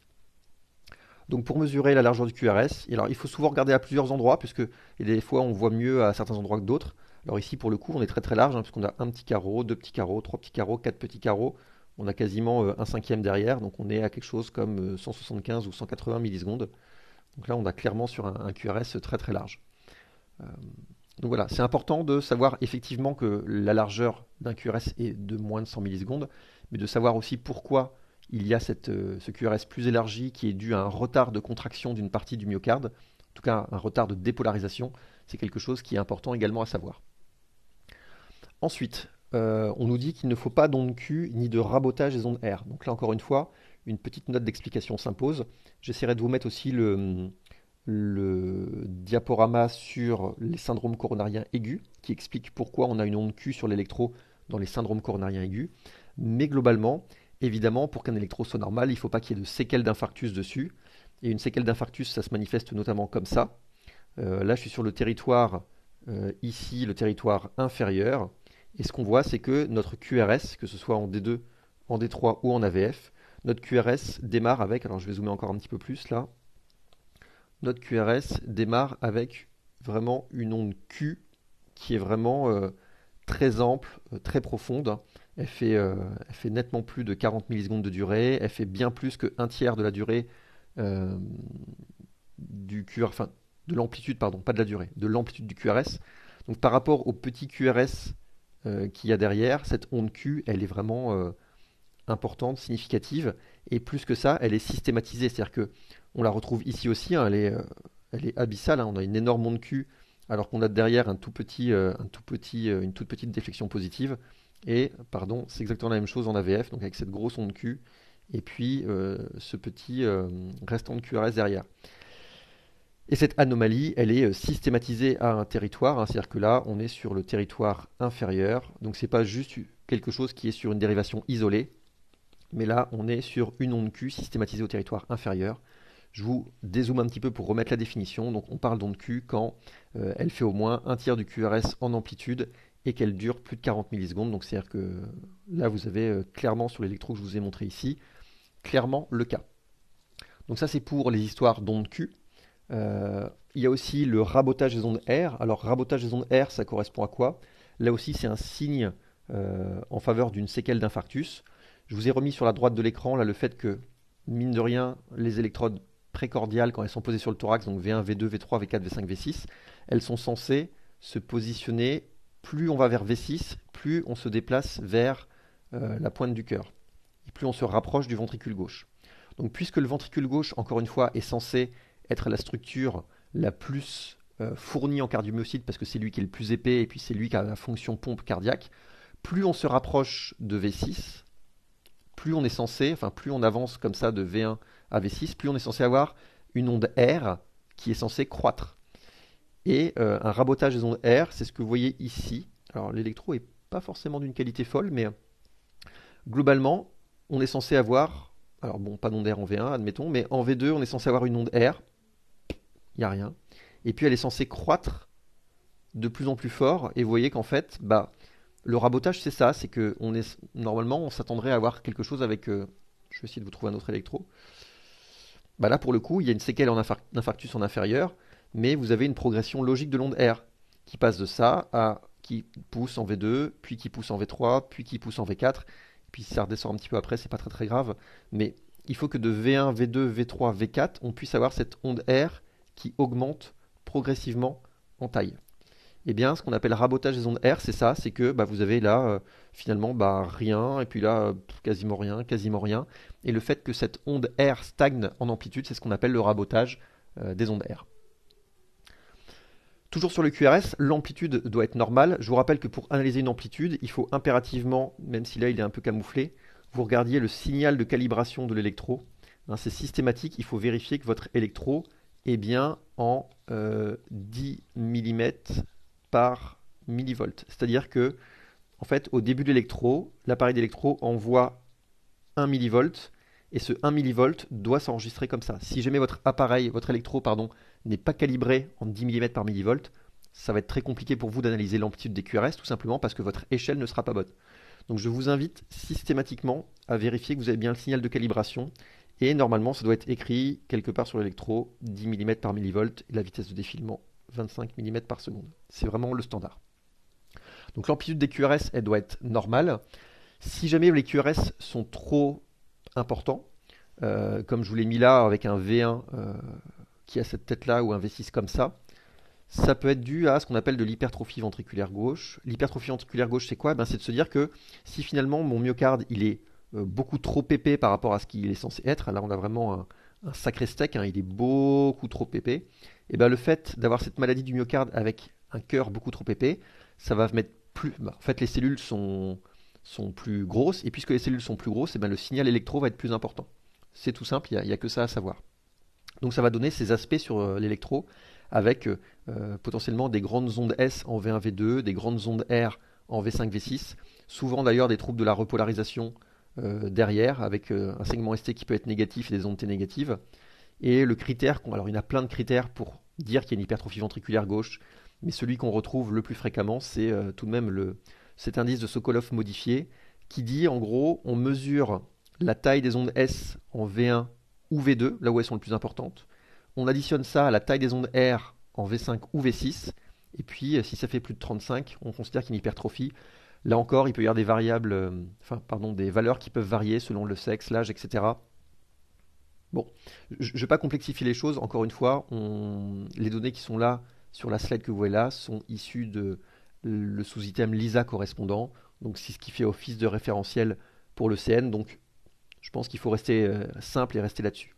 Donc pour mesurer la largeur du QRS, alors il faut souvent regarder à plusieurs endroits, puisque des fois on voit mieux à certains endroits que d'autres. Alors ici pour le coup on est très très large, puisqu'on a un petit carreau, deux petits carreaux, trois petits carreaux, quatre petits carreaux. On a quasiment un cinquième derrière, donc on est à quelque chose comme 175 ou 180 millisecondes. Donc là on a clairement sur un QRS très très large. Euh, donc voilà, c'est important de savoir effectivement que la largeur d'un QRS est de moins de 100 millisecondes, mais de savoir aussi pourquoi il y a ce QRS plus élargi qui est dû à un retard de contraction d'une partie du myocarde, en tout cas un retard de dépolarisation. C'est quelque chose qui est important également à savoir. Ensuite, on nous dit qu'il ne faut pas d'onde Q ni de rabotage des ondes R. Donc là encore une fois, une petite note d'explication s'impose. J'essaierai de vous mettre aussi le diaporama sur les syndromes coronariens aigus, qui explique pourquoi on a une onde Q sur l'électro dans les syndromes coronariens aigus. Mais globalement, évidemment, pour qu'un électro soit normal, il ne faut pas qu'il y ait de séquelles d'infarctus dessus. Et une séquelle d'infarctus, ça se manifeste notamment comme ça. Là, je suis sur le territoire, ici, le territoire inférieur. Et ce qu'on voit, c'est que notre QRS, que ce soit en D2, en D3 ou en AVF, notre QRS démarre avec, alors je vais zoomer encore un petit peu plus là, notre QRS démarre avec vraiment une onde Q qui est vraiment très ample, très profonde. Elle fait nettement plus de 40 millisecondes de durée. Elle fait bien plus qu'un tiers de la durée euh, du QRS, enfin de l'amplitude, pardon, pas de la durée, de l'amplitude du QRS. Donc par rapport au petit QRS qu'il y a derrière, cette onde Q, elle est vraiment importante, significative, et plus que ça, elle est systématisée. C'est-à-dire que on la retrouve ici aussi, hein, elle est abyssale, hein, on a une énorme onde Q, alors qu'on a derrière une toute petite déflexion positive. Et, pardon, c'est exactement la même chose en AVF, donc avec cette grosse onde Q, et puis ce petit restant de QRS derrière. Et cette anomalie, elle est systématisée à un territoire, hein, c'est-à-dire que là, on est sur le territoire inférieur, donc c'est pas juste quelque chose qui est sur une dérivation isolée, mais là, on est sur une onde Q systématisée au territoire inférieur. Je vous dézoome un petit peu pour remettre la définition. Donc on parle d'onde Q quand elle fait au moins un tiers du QRS en amplitude et qu'elle dure plus de 40 millisecondes. Donc c'est-à-dire que là, vous avez clairement sur l'électro que je vous ai montré ici, clairement le cas. Donc ça, c'est pour les histoires d'onde Q. Il y a aussi le rabotage des ondes R. Alors rabotage des ondes R, ça correspond à quoi? Là aussi, c'est un signe en faveur d'une séquelle d'infarctus. Je vous ai remis sur la droite de l'écran là le fait que, mine de rien, les électrodes précordiales, quand elles sont posées sur le thorax, donc V1, V2, V3, V4, V5, V6, elles sont censées se positionner, plus on va vers V6, plus on se déplace vers la pointe du cœur, et plus on se rapproche du ventricule gauche. Donc puisque le ventricule gauche, encore une fois, est censé être la structure la plus fournie en cardiomyocytes, parce que c'est lui qui est le plus épais, et puis c'est lui qui a la fonction pompe cardiaque, plus on se rapproche de V6, plus on est censé, enfin plus on avance comme ça de V1 à V6, plus on est censé avoir une onde R qui est censée croître. Et un rabotage des ondes R, c'est ce que vous voyez ici. Alors l'électro est pas forcément d'une qualité folle, mais globalement, on est censé avoir, alors bon, pas d'onde R en V1, admettons, mais en V2, on est censé avoir une onde R, il n'y a rien. Et puis elle est censée croître de plus en plus fort, et vous voyez qu'en fait, bah, le rabotage, c'est ça, c'est que normalement, on s'attendrait à avoir quelque chose avec, je vais essayer de vous trouver un autre électro. Bah là, pour le coup, il y a une séquelle en infarctus en inférieur, mais vous avez une progression logique de l'onde R, qui passe de ça à qui pousse en V2, puis qui pousse en V3, puis qui pousse en V4, puis ça redescend un petit peu après, c'est pas très très grave, mais il faut que de V1, V2, V3, V4, on puisse avoir cette onde R qui augmente progressivement en taille. Eh bien, ce qu'on appelle rabotage des ondes R, c'est ça, c'est que bah, vous avez là finalement bah, rien, et puis là quasiment rien, quasiment rien. Et le fait que cette onde R stagne en amplitude, c'est ce qu'on appelle le rabotage des ondes R. Toujours sur le QRS, l'amplitude doit être normale. Je vous rappelle que pour analyser une amplitude, il faut impérativement, même si là il est un peu camouflé, vous regardiez le signal de calibration de l'électro. Hein, c'est systématique, il faut vérifier que votre électro est bien en 10 mm par millivolt. C'est-à-dire que, en fait, au début de l'électro, l'appareil d'électro envoie 1 millivolt et ce 1 millivolt doit s'enregistrer comme ça. Si jamais votre appareil, votre électro, pardon, n'est pas calibré en 10 mm par millivolt, ça va être très compliqué pour vous d'analyser l'amplitude des QRS, tout simplement parce que votre échelle ne sera pas bonne. Donc je vous invite systématiquement à vérifier que vous avez bien le signal de calibration. Et normalement, ça doit être écrit quelque part sur l'électro, 10 mm par millivolt, et la vitesse de défilement, 25 mm par seconde. C'est vraiment le standard. Donc l'amplitude des QRS, elle doit être normale. Si jamais les QRS sont trop importants, comme je vous l'ai mis là avec un V1 qui a cette tête-là ou un V6 comme ça peut être dû à ce qu'on appelle de l'hypertrophie ventriculaire gauche. L'hypertrophie ventriculaire gauche, c'est quoi? C'est de se dire que si finalement mon myocarde il est beaucoup trop épais par rapport à ce qu'il est censé être, là on a vraiment un sacré steak, hein, il est beaucoup trop épais, et ben le fait d'avoir cette maladie du myocarde avec un cœur beaucoup trop épais, ça va mettre plus. En fait, les cellules sont plus grosses, et puisque les cellules sont plus grosses, et ben le signal électro va être plus important. C'est tout simple, il n'y a que ça à savoir. Donc ça va donner ces aspects sur l'électro avec potentiellement des grandes ondes S en V1, V2, des grandes ondes R en V5, V6, souvent d'ailleurs des troubles de la repolarisation derrière, avec un segment ST qui peut être négatif et des ondes T négatives. Et le critère, alors il y en a plein de critères pour dire qu'il y a une hypertrophie ventriculaire gauche, mais celui qu'on retrouve le plus fréquemment, c'est tout de même cet indice de Sokolov modifié, qui dit en gros, on mesure la taille des ondes S en V1 ou V2, là où elles sont les plus importantes. On additionne ça à la taille des ondes R en V5 ou V6, et puis si ça fait plus de 35, on considère qu'il y a une hypertrophie. Là encore, il peut y avoir des variables, des valeurs qui peuvent varier selon le sexe, l'âge, etc. Bon, je ne vais pas complexifier les choses. Encore une fois, les données qui sont là sur la slide que vous voyez là sont issues de le sous-item LISA correspondant. Donc c'est ce qui fait office de référentiel pour le CN. Donc je pense qu'il faut rester simple et rester là-dessus.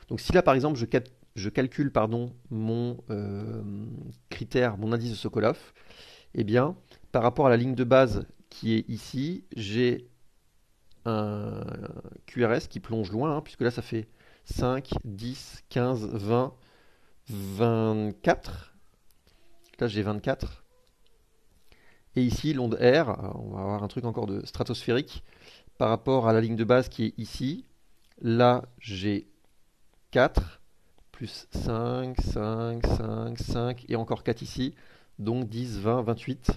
Donc si là par exemple je calcule mon critère, mon indice de Sokolov, eh bien par rapport à la ligne de base qui est ici, j'ai un QRS qui plonge loin, hein, puisque là ça fait 5, 10, 15, 20, 24. Là j'ai 24. Et ici l'onde R, on va avoir un truc encore de stratosphérique par rapport à la ligne de base qui est ici. Là j'ai 4, plus 5, 5, 5, 5, et encore 4 ici, donc 10, 20, 28.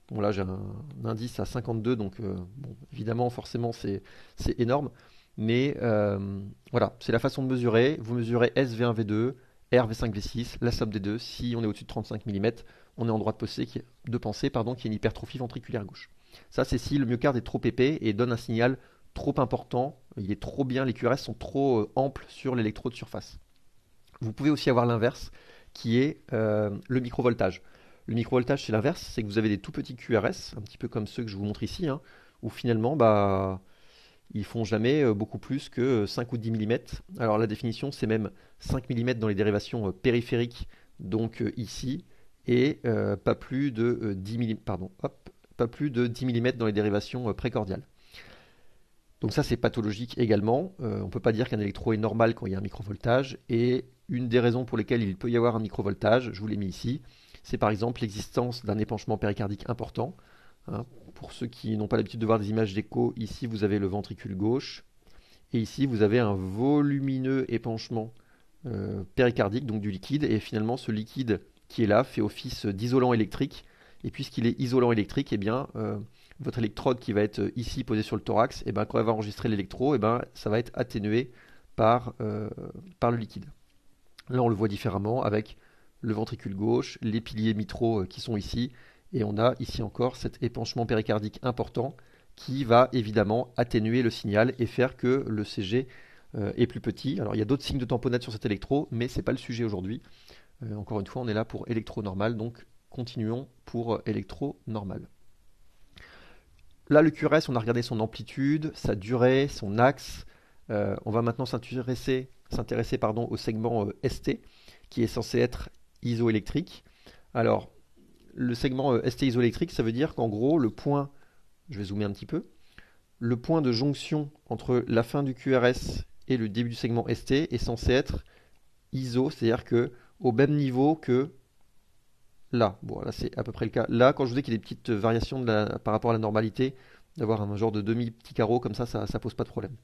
Bon là j'ai un indice à 52, donc bon, évidemment forcément c'est énorme, mais voilà, c'est la façon de mesurer. Vous mesurez S, V1, V2, R, V5, V6, la somme des deux. Si on est au-dessus de 35 mm, on est en droit de penser qu'il y a une hypertrophie ventriculaire gauche. Ça c'est si le myocarde est trop épais et donne un signal trop important, il est trop bien, les QRS sont trop amples sur l'électrode surface. Vous pouvez aussi avoir l'inverse, qui est le microvoltage. Le microvoltage, c'est l'inverse, c'est que vous avez des tout petits QRS, un petit peu comme ceux que je vous montre ici, hein, où finalement, ils font jamais beaucoup plus que 5 ou 10 mm. Alors la définition, c'est même 5 mm dans les dérivations périphériques, donc ici, et pas plus de 10 mm dans les dérivations précordiales. Donc ça, c'est pathologique également. On ne peut pas dire qu'un électro est normal quand il y a un microvoltage. Et une des raisons pour lesquelles il peut y avoir un microvoltage, je vous l'ai mis ici, c'est par exemple l'existence d'un épanchement péricardique important. Hein. Pour ceux qui n'ont pas l'habitude de voir des images d'écho, ici vous avez le ventricule gauche. Et ici vous avez un volumineux épanchement péricardique, donc du liquide. Et finalement, ce liquide qui est là fait office d'isolant électrique. Et puisqu'il est isolant électrique, eh bien, votre électrode qui va être ici posée sur le thorax, eh ben, quand elle va enregistrer l'électro, eh ben, ça va être atténué par le liquide. Là, on le voit différemment avec le ventricule gauche, les piliers mitraux qui sont ici, et on a ici encore cet épanchement péricardique important qui va évidemment atténuer le signal et faire que le CG est plus petit. Alors il y a d'autres signes de tamponnade sur cet électro, mais ce n'est pas le sujet aujourd'hui. Encore une fois, on est là pour électro normal, donc continuons pour électro normal. Là, le QRS, on a regardé son amplitude, sa durée, son axe. On va maintenant s'intéresser au segment ST, qui est censé être isoélectrique. Alors, le segment ST isoélectrique, ça veut dire qu'en gros, le point, je vais zoomer un petit peu, le point de jonction entre la fin du QRS et le début du segment ST est censé être iso, c'est-à-dire que au même niveau que là. Bon, là c'est à peu près le cas. Là, quand je vous dis qu'il y a des petites variations par rapport à la normalité, d'avoir un genre de demi-petit carreau comme ça pose pas de problème.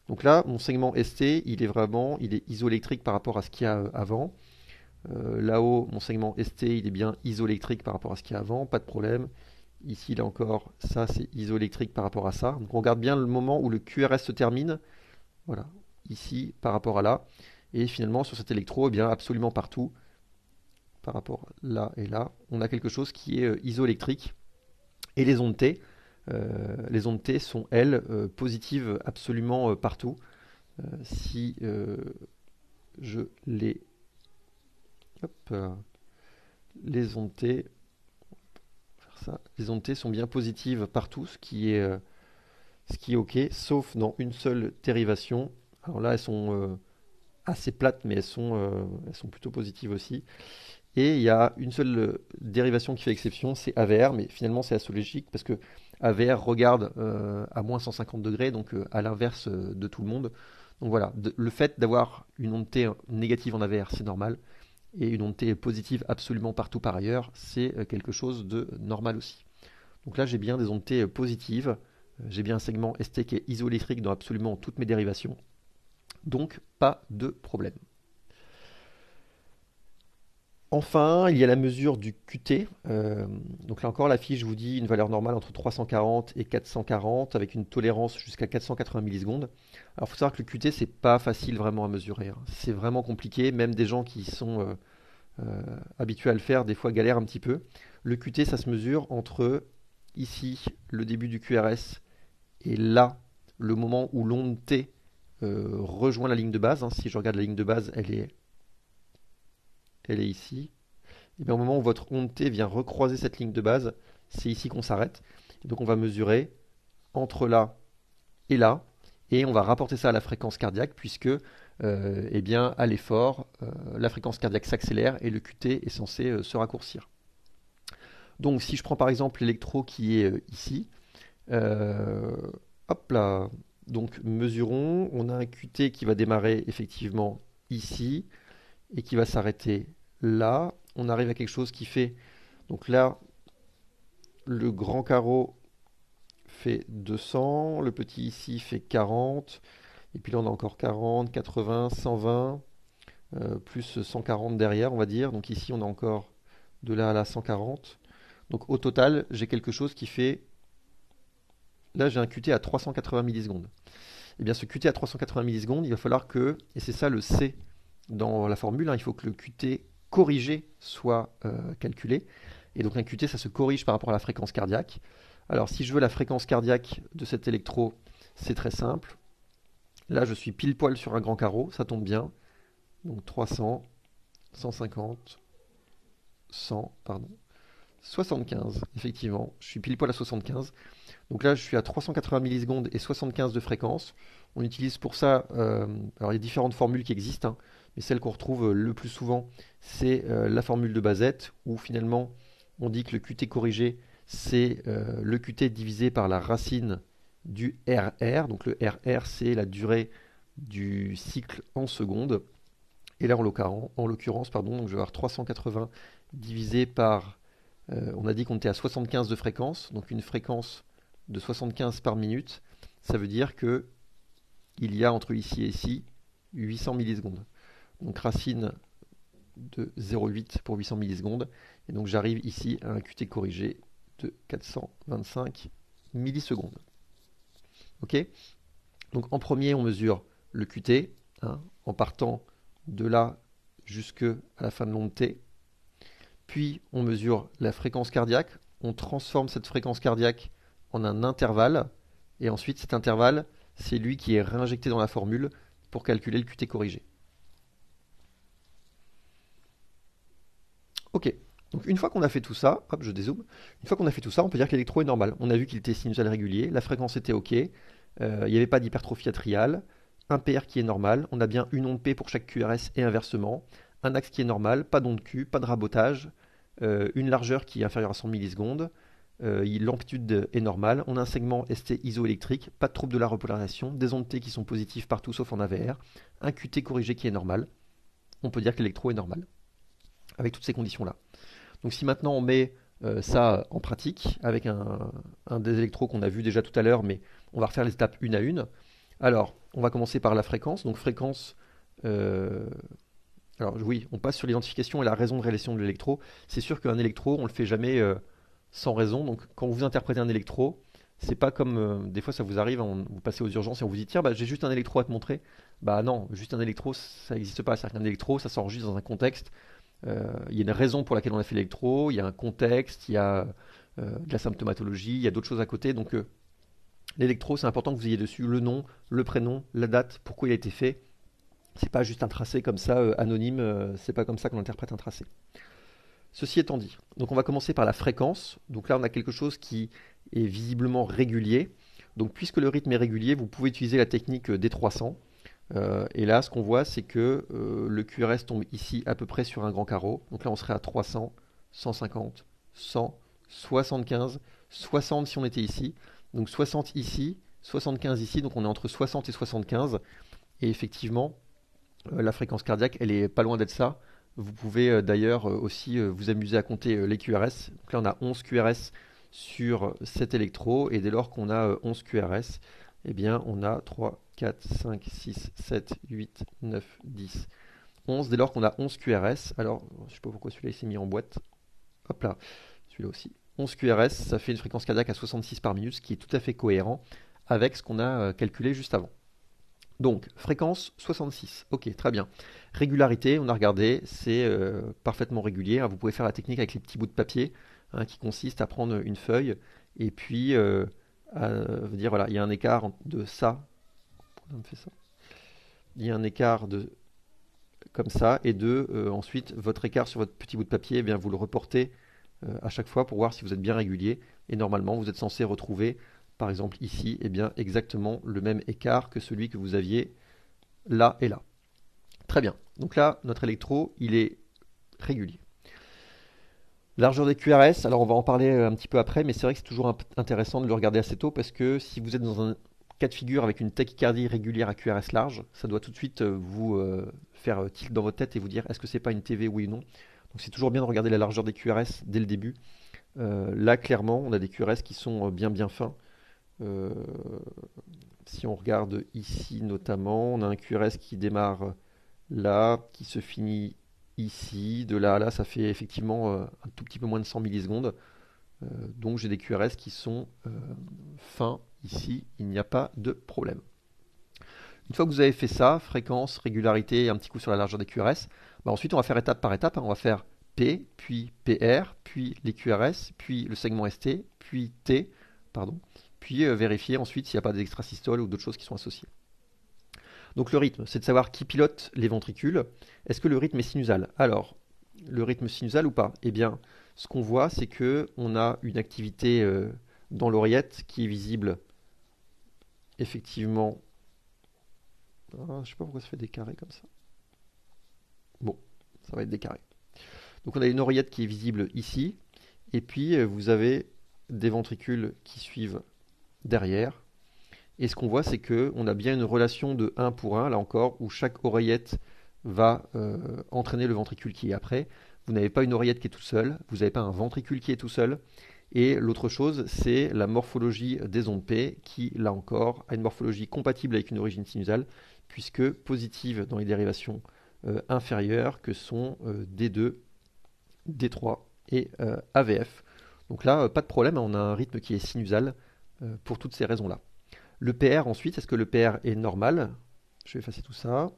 Donc là, mon segment ST, il est isoélectrique par rapport à ce qu'il y a avant. Là-haut, mon segment ST, il est bien isoélectrique par rapport à ce qu'il y a avant, pas de problème. Ici, là encore, ça c'est isoélectrique par rapport à ça. Donc on regarde bien le moment où le QRS se termine. Voilà, ici par rapport à là. Et finalement, sur cet électro, eh bien, absolument partout, par rapport là et là, on a quelque chose qui est isoélectrique. Et les ondes T sont, elles, positives absolument partout. Si je les... Hop, les ondes T, ça. Les ondes T sont bien positives partout, ce qui est OK, sauf dans une seule dérivation. Alors là, elles sont assez plates, mais elles sont plutôt positives aussi. Et il y a une seule dérivation qui fait exception, c'est AVR, mais finalement c'est assez logique parce que AVR regarde à moins 150 degrés, donc à l'inverse de tout le monde. Donc voilà, le fait d'avoir une onde T négative en AVR, c'est normal, et une onde T positive absolument partout par ailleurs, c'est quelque chose de normal aussi. Donc là j'ai bien des ondes T positives, j'ai bien un segment ST qui est isoélectrique dans absolument toutes mes dérivations, donc pas de problème. Enfin, il y a la mesure du QT. Donc là encore, la fiche vous dit une valeur normale entre 340 et 440 avec une tolérance jusqu'à 480 millisecondes. Alors il faut savoir que le QT, c'est pas facile vraiment à mesurer, hein. C'est vraiment compliqué. Même des gens qui sont habitués à le faire, des fois galèrent un petit peu. Le QT, ça se mesure entre ici, le début du QRS, et là, le moment où l'onde T rejoint la ligne de base. Hein. Si je regarde la ligne de base, elle est ici. Et bien au moment où votre onde T vient recroiser cette ligne de base, c'est ici qu'on s'arrête. Donc on va mesurer entre là et là, et on va rapporter ça à la fréquence cardiaque, puisque eh bien, à l'effort, la fréquence cardiaque s'accélère et le QT est censé se raccourcir. Donc si je prends par exemple l'électro qui est ici, hop là, donc mesurons, on a un QT qui va démarrer effectivement ici, et qui va s'arrêter là. On arrive à quelque chose qui fait, donc là, le grand carreau fait 200, le petit ici fait 40, et puis là on a encore 40, 80, 120, plus 140 derrière, on va dire. Donc ici on a encore de là à là 140. Donc au total, j'ai quelque chose qui fait, là j'ai un QT à 380 millisecondes. Et bien ce QT à 380 millisecondes, il va falloir que, et c'est ça le C dans la formule, hein, il faut que le QT corrigé soit calculé. Et donc un QT, ça se corrige par rapport à la fréquence cardiaque. Alors si je veux la fréquence cardiaque de cet électro, c'est très simple. Là, je suis pile poil sur un grand carreau, ça tombe bien. Donc 300, 150, 100, pardon. 75, effectivement, je suis pile poil à 75. Donc là, je suis à 380 millisecondes et 75 de fréquence. On utilise pour ça, alors il y a différentes formules qui existent, hein, mais celle qu'on retrouve le plus souvent, c'est la formule de Bazette, où finalement on dit que le QT corrigé, c'est le QT divisé par la racine du RR. Donc le RR, c'est la durée du cycle en secondes. Et là, en l'occurrence, pardon, donc je vais avoir 380 divisé par, on a dit qu'on était à 75 de fréquence, donc une fréquence de 75 par minute. Ça veut dire que il y a entre ici et ici 800 millisecondes. Donc racine de 0,8 pour 800 millisecondes. Et donc j'arrive ici à un QT corrigé de 425 millisecondes. Ok. Donc en premier, on mesure le QT, hein, en partant de là jusqu'à la fin de l'onde T. Puis on mesure la fréquence cardiaque. On transforme cette fréquence cardiaque en un intervalle. Et ensuite, cet intervalle, c'est lui qui est réinjecté dans la formule pour calculer le QT corrigé. Ok, donc une fois qu'on a fait tout ça, hop, je dézoome. Une fois qu'on a fait tout ça, on peut dire que l'électro est normal. On a vu qu'il était sinusal régulier, la fréquence était ok, il n'y avait pas d'hypertrophie atriale, un PR qui est normal, on a bien une onde P pour chaque QRS et inversement, un axe qui est normal, pas d'onde Q, pas de rabotage, une largeur qui est inférieure à 100 millisecondes, l'amplitude est normale, on a un segment ST isoélectrique, pas de trouble de la repolarisation, des ondes T qui sont positives partout sauf en AVR, un QT corrigé qui est normal. On peut dire que l'électro est normal avec toutes ces conditions-là. Donc si maintenant on met ça en pratique avec un des électros qu'on a vu déjà tout à l'heure, mais on va refaire les étapes une à une. Alors, on va commencer par la fréquence. Donc fréquence, alors oui, on passe sur l'identification et la raison de réalisation de l'électro. C'est sûr qu'un électro, on le fait jamais sans raison. Donc quand vous interprétez un électro, c'est pas comme des fois ça vous arrive, vous passez aux urgences et on vous dit tiens, bah, j'ai juste un électro à te montrer. Bah non, juste un électro, ça n'existe pas. C'est-à-dire qu'un électro, ça s'enregistre dans un contexte. Il y a une raison pour laquelle on a fait l'électro, il y a un contexte, il y a de la symptomatologie, il y a d'autres choses à côté. Donc l'électro, c'est important que vous ayez dessus le nom, le prénom, la date, pourquoi il a été fait. C'est pas juste un tracé comme ça, anonyme, c'est pas comme ça qu'on interprète un tracé. Ceci étant dit, donc on va commencer par la fréquence. Donc là, on a quelque chose qui est visiblement régulier. Donc puisque le rythme est régulier, vous pouvez utiliser la technique des 300. Et là, ce qu'on voit, c'est que le QRS tombe ici à peu près sur un grand carreau. Donc là, on serait à 300, 150, 100, 75, 60 si on était ici. Donc 60 ici, 75 ici. Donc on est entre 60 et 75. Et effectivement, la fréquence cardiaque, elle est pas loin d'être ça. Vous pouvez d'ailleurs aussi vous amuser à compter les QRS. Donc là, on a 11 QRS sur cet électro. Et dès lors qu'on a 11 QRS, eh bien, on a 3, 4, 5, 6, 7, 8, 9, 10, 11. Dès lors qu'on a 11 QRS, alors, je ne sais pas pourquoi celui-là il s'est mis en boîte. Hop là, celui-là aussi. 11 QRS, ça fait une fréquence cardiaque à 66 par minute, ce qui est tout à fait cohérent avec ce qu'on a calculé juste avant. Donc, fréquence 66. Ok, très bien. Régularité, on a regardé, c'est parfaitement régulier. Vous pouvez faire la technique avec les petits bouts de papier, hein, qui consiste à prendre une feuille et puis à dire voilà, il y a un écart de ça. Pourquoi on me fait ça? Il y a un écart de comme ça et de ensuite votre écart sur votre petit bout de papier, eh bien vous le reportez à chaque fois pour voir si vous êtes bien régulier. Et normalement, vous êtes censé retrouver, par exemple ici, eh bien exactement le même écart que celui que vous aviez là et là. Très bien. Donc là, notre électro, il est régulier. Largeur des QRS, alors on va en parler un petit peu après, mais c'est vrai que c'est toujours intéressant de le regarder assez tôt parce que si vous êtes dans un cas de figure avec une tachycardie régulière à QRS large, ça doit tout de suite vous faire tilt dans votre tête et vous dire est-ce que c'est pas une TV, oui ou non. Donc c'est toujours bien de regarder la largeur des QRS dès le début. Là, clairement, on a des QRS qui sont bien fins. Euh, si on regarde ici notamment, on a un QRS qui démarre là, qui se finit ici. De là à là, ça fait effectivement un tout petit peu moins de 100 millisecondes. Donc j'ai des QRS qui sont fins ici, il n'y a pas de problème. Une fois que vous avez fait ça, fréquence, régularité et un petit coup sur la largeur des QRS, bah ensuite on va faire étape par étape, hein. On va faire P, puis PR, puis les QRS, puis le segment ST, puis T, pardon, puis vérifier ensuite s'il n'y a pas d'extrasystoles ou d'autres choses qui sont associées. Donc le rythme, c'est de savoir qui pilote les ventricules. Est-ce que le rythme est sinusal? Alors, le rythme sinusal ou pas? Eh bien, ce qu'on voit, c'est que on a une activité dans l'oreillette qui est visible effectivement. Ah, je sais pas pourquoi ça fait des carrés comme ça. Bon, ça va être des carrés. Donc on a une oreillette qui est visible ici, et puis vous avez des ventricules qui suivent derrière. Et ce qu'on voit, c'est qu'on a bien une relation de 1 pour 1, là encore, où chaque oreillette va entraîner le ventricule qui est après. Vous n'avez pas une oreillette qui est toute seule, vous n'avez pas un ventricule qui est tout seul. Et l'autre chose, c'est la morphologie des ondes P, qui, là encore, a une morphologie compatible avec une origine sinusale, puisque positive dans les dérivations inférieures, que sont D2, D3 et AVF. Donc là, pas de problème, on a un rythme qui est sinusal pour toutes ces raisons-là. Le PR ensuite, est-ce que le PR est normal? Je vais effacer tout ça.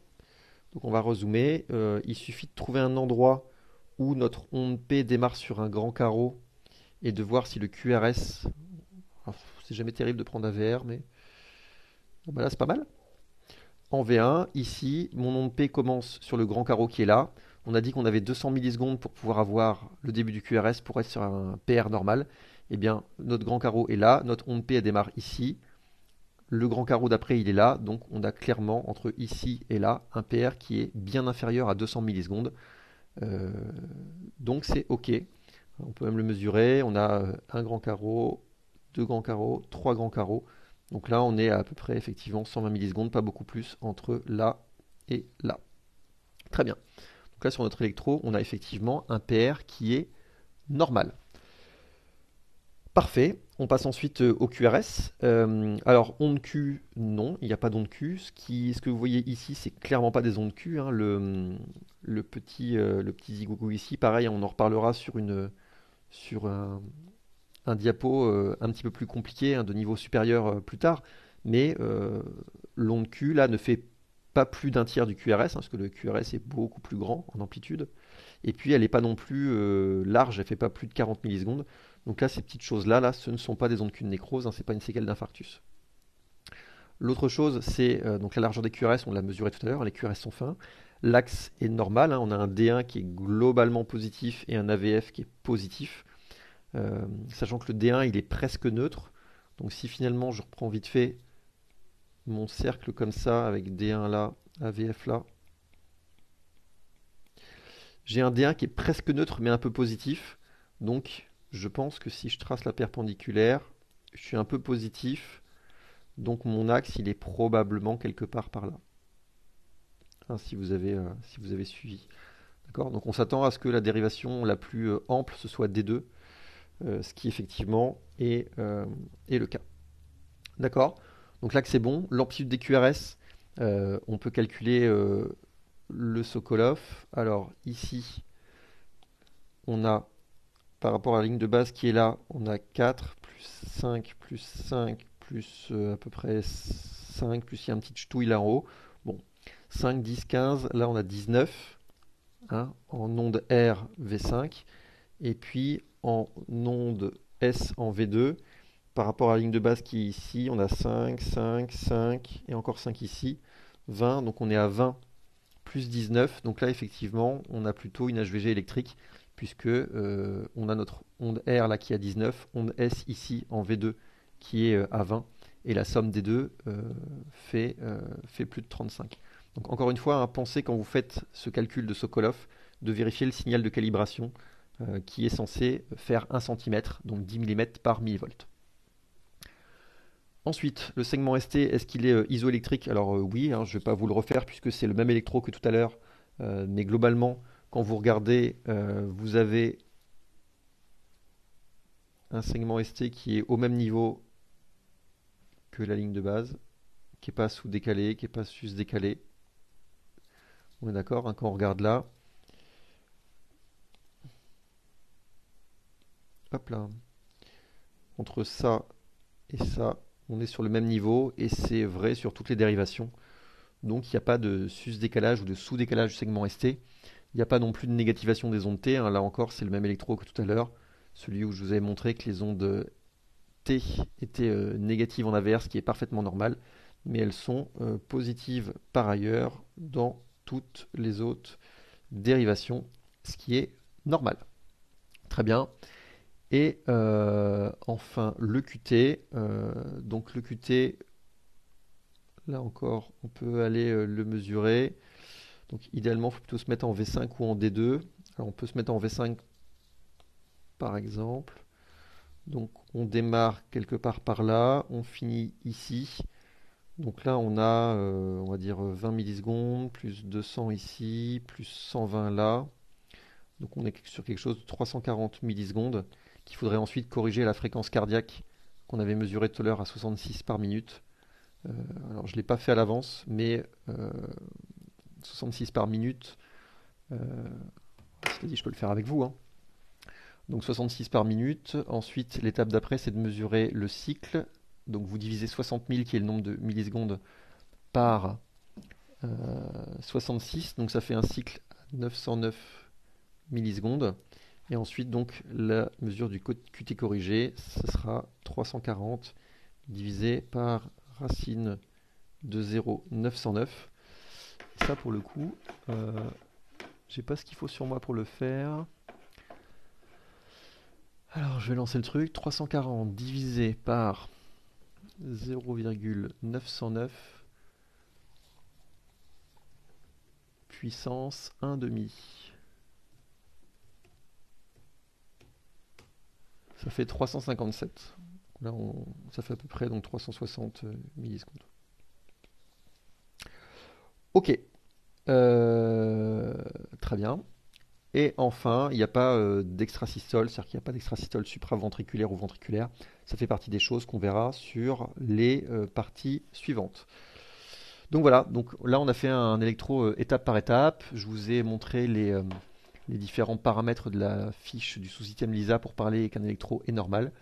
Donc on va rezoomer. Il suffit de trouver un endroit où notre onde P démarre sur un grand carreau et de voir si le QRS... C'est jamais terrible de prendre AVR, mais ben là c'est pas mal. En V1, ici, mon onde P commence sur le grand carreau qui est là. On a dit qu'on avait 200 millisecondes pour pouvoir avoir le début du QRS pour être sur un PR normal. Eh bien, notre grand carreau est là, notre onde P elle démarre ici. Le grand carreau d'après, il est là, donc on a clairement entre ici et là un PR qui est bien inférieur à 200 millisecondes. Euh, donc c'est OK. On peut même le mesurer. On a un grand carreau, deux grands carreaux, trois grands carreaux. Donc là, on est à peu près effectivement 120 millisecondes, pas beaucoup plus entre là et là. Très bien. Donc là, sur notre électro, on a effectivement un PR qui est normal. Parfait. On passe ensuite au QRS. Alors, onde Q, non, il n'y a pas d'onde Q. Ce que vous voyez ici, c'est clairement pas des ondes Q, hein. Le petit zigouigou ici, pareil, on en reparlera sur un diapo un petit peu plus compliqué, hein, de niveau supérieur plus tard. Mais l'onde Q, là, ne fait pas plus d'un tiers du QRS, hein, parce que le QRS est beaucoup plus grand en amplitude. Et puis elle n'est pas non plus large, elle ne fait pas plus de 40 millisecondes. Donc là, ces petites choses-là, là, ce ne sont pas des ondes Q de nécrose, hein, ce n'est pas une séquelle d'infarctus. L'autre chose, c'est donc la largeur des QRS, on l'a mesuré tout à l'heure, les QRS sont fins. L'axe est normal, hein, on a un D1 qui est globalement positif et un AVF qui est positif. Sachant que le D1 il est presque neutre. Donc si finalement je reprends vite fait mon cercle comme ça, avec D1 là, AVF là, j'ai un D1 qui est presque neutre mais un peu positif. Donc je pense que si je trace la perpendiculaire, je suis un peu positif. Donc mon axe il est probablement quelque part par là. Hein, si vous avez suivi. D'accord. Donc on s'attend à ce que la dérivation la plus ample ce soit D2, ce qui effectivement est le cas. D'accord. Donc là que c'est bon. L'amplitude des QRS, on peut calculer le Sokolov. Alors ici, on a, par rapport à la ligne de base qui est là, on a 4 plus 5 plus à peu près 5, plus il y a un petit ch'touille là en haut. Bon, 5, 10, 15, là on a 19, hein, en onde R V5, et puis en onde S en V2, par rapport à la ligne de base qui est ici, on a 5, 5, 5, et encore 5 ici, 20, donc on est à 20 plus 19, donc là effectivement on a plutôt une HVG électrique, puisque on a notre onde R là qui est à 19, onde S ici en V2 qui est à 20, et la somme des deux fait plus de 35. Donc encore une fois, hein, pensez quand vous faites ce calcul de Sokolov, de vérifier le signal de calibration qui est censé faire 1 cm, donc 10 mm par millivolt. Ensuite, le segment ST, est-ce qu'il est isoélectrique? Alors oui, hein, je ne vais pas vous le refaire puisque c'est le même électro que tout à l'heure, mais globalement, quand vous regardez, vous avez un segment ST qui est au même niveau que la ligne de base, qui n'est pas sous-décalé, qui n'est pas sus-décalé. On est d'accord, hein, quand on regarde là. Hop là. Entre ça et ça, on est sur le même niveau et c'est vrai sur toutes les dérivations. Donc il n'y a pas de sus-décalage ou de sous-décalage du segment ST. Il n'y a pas non plus de négativation des ondes T, hein. Là encore, c'est le même électro que tout à l'heure. Celui où je vous avais montré que les ondes T étaient négatives en AVR, ce qui est parfaitement normal. Mais elles sont positives par ailleurs dans toutes les autres dérivations, ce qui est normal. Très bien. Et enfin, le QT. Donc le QT, là encore, on peut aller le mesurer. Donc idéalement, il faut plutôt se mettre en V5 ou en D2. Alors on peut se mettre en V5 par exemple. Donc on démarre quelque part par là, on finit ici. Donc là, on a, on va dire 20 millisecondes, plus 200 ici, plus 120 là. Donc on est sur quelque chose de 340 millisecondes qu'il faudrait ensuite corriger à la fréquence cardiaque qu'on avait mesurée tout à l'heure à 66 par minute. Euh, alors je ne l'ai pas fait à l'avance, mais 66 par minute, euh, cela dit, je peux le faire avec vous, hein. Donc 66 par minute. Ensuite, l'étape d'après, c'est de mesurer le cycle. Donc vous divisez 60 000, qui est le nombre de millisecondes, par 66. Donc ça fait un cycle à 909 millisecondes. Et ensuite, donc, la mesure du QT corrigé, ce sera 340 divisé par racine de 0,909. Ça, pour le coup, j'ai pas ce qu'il faut sur moi pour le faire. Alors, je vais lancer le truc. 340 divisé par 0,909 puissance 1 demi. Ça fait 357. Là, ça fait à peu près donc 360 millisecondes. Ok. Très bien. Et enfin, il n'y a pas d'extrasystole, c'est-à-dire qu'il n'y a pas d'extrasystole supraventriculaire ou ventriculaire. Ça fait partie des choses qu'on verra sur les parties suivantes. Donc voilà, donc là on a fait un électro étape par étape. Je vous ai montré les différents paramètres de la fiche du sous-système LISA pour parler qu'un électro est normal.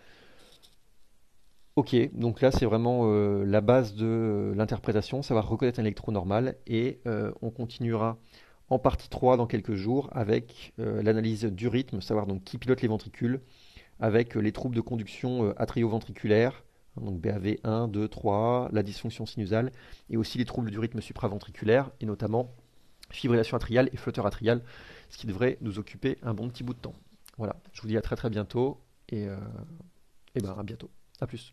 Ok, donc là c'est vraiment la base de l'interprétation, savoir reconnaître un électro normal, et on continuera en partie 3 dans quelques jours avec l'analyse du rythme, savoir donc qui pilote les ventricules, avec les troubles de conduction atrioventriculaire, hein, donc BAV 1, 2, 3, la dysfonction sinusale, et aussi les troubles du rythme supraventriculaire, et notamment fibrillation atriale et flotteur atrial, ce qui devrait nous occuper un bon petit bout de temps. Voilà, je vous dis à très très bientôt, et ben à bientôt. À plus.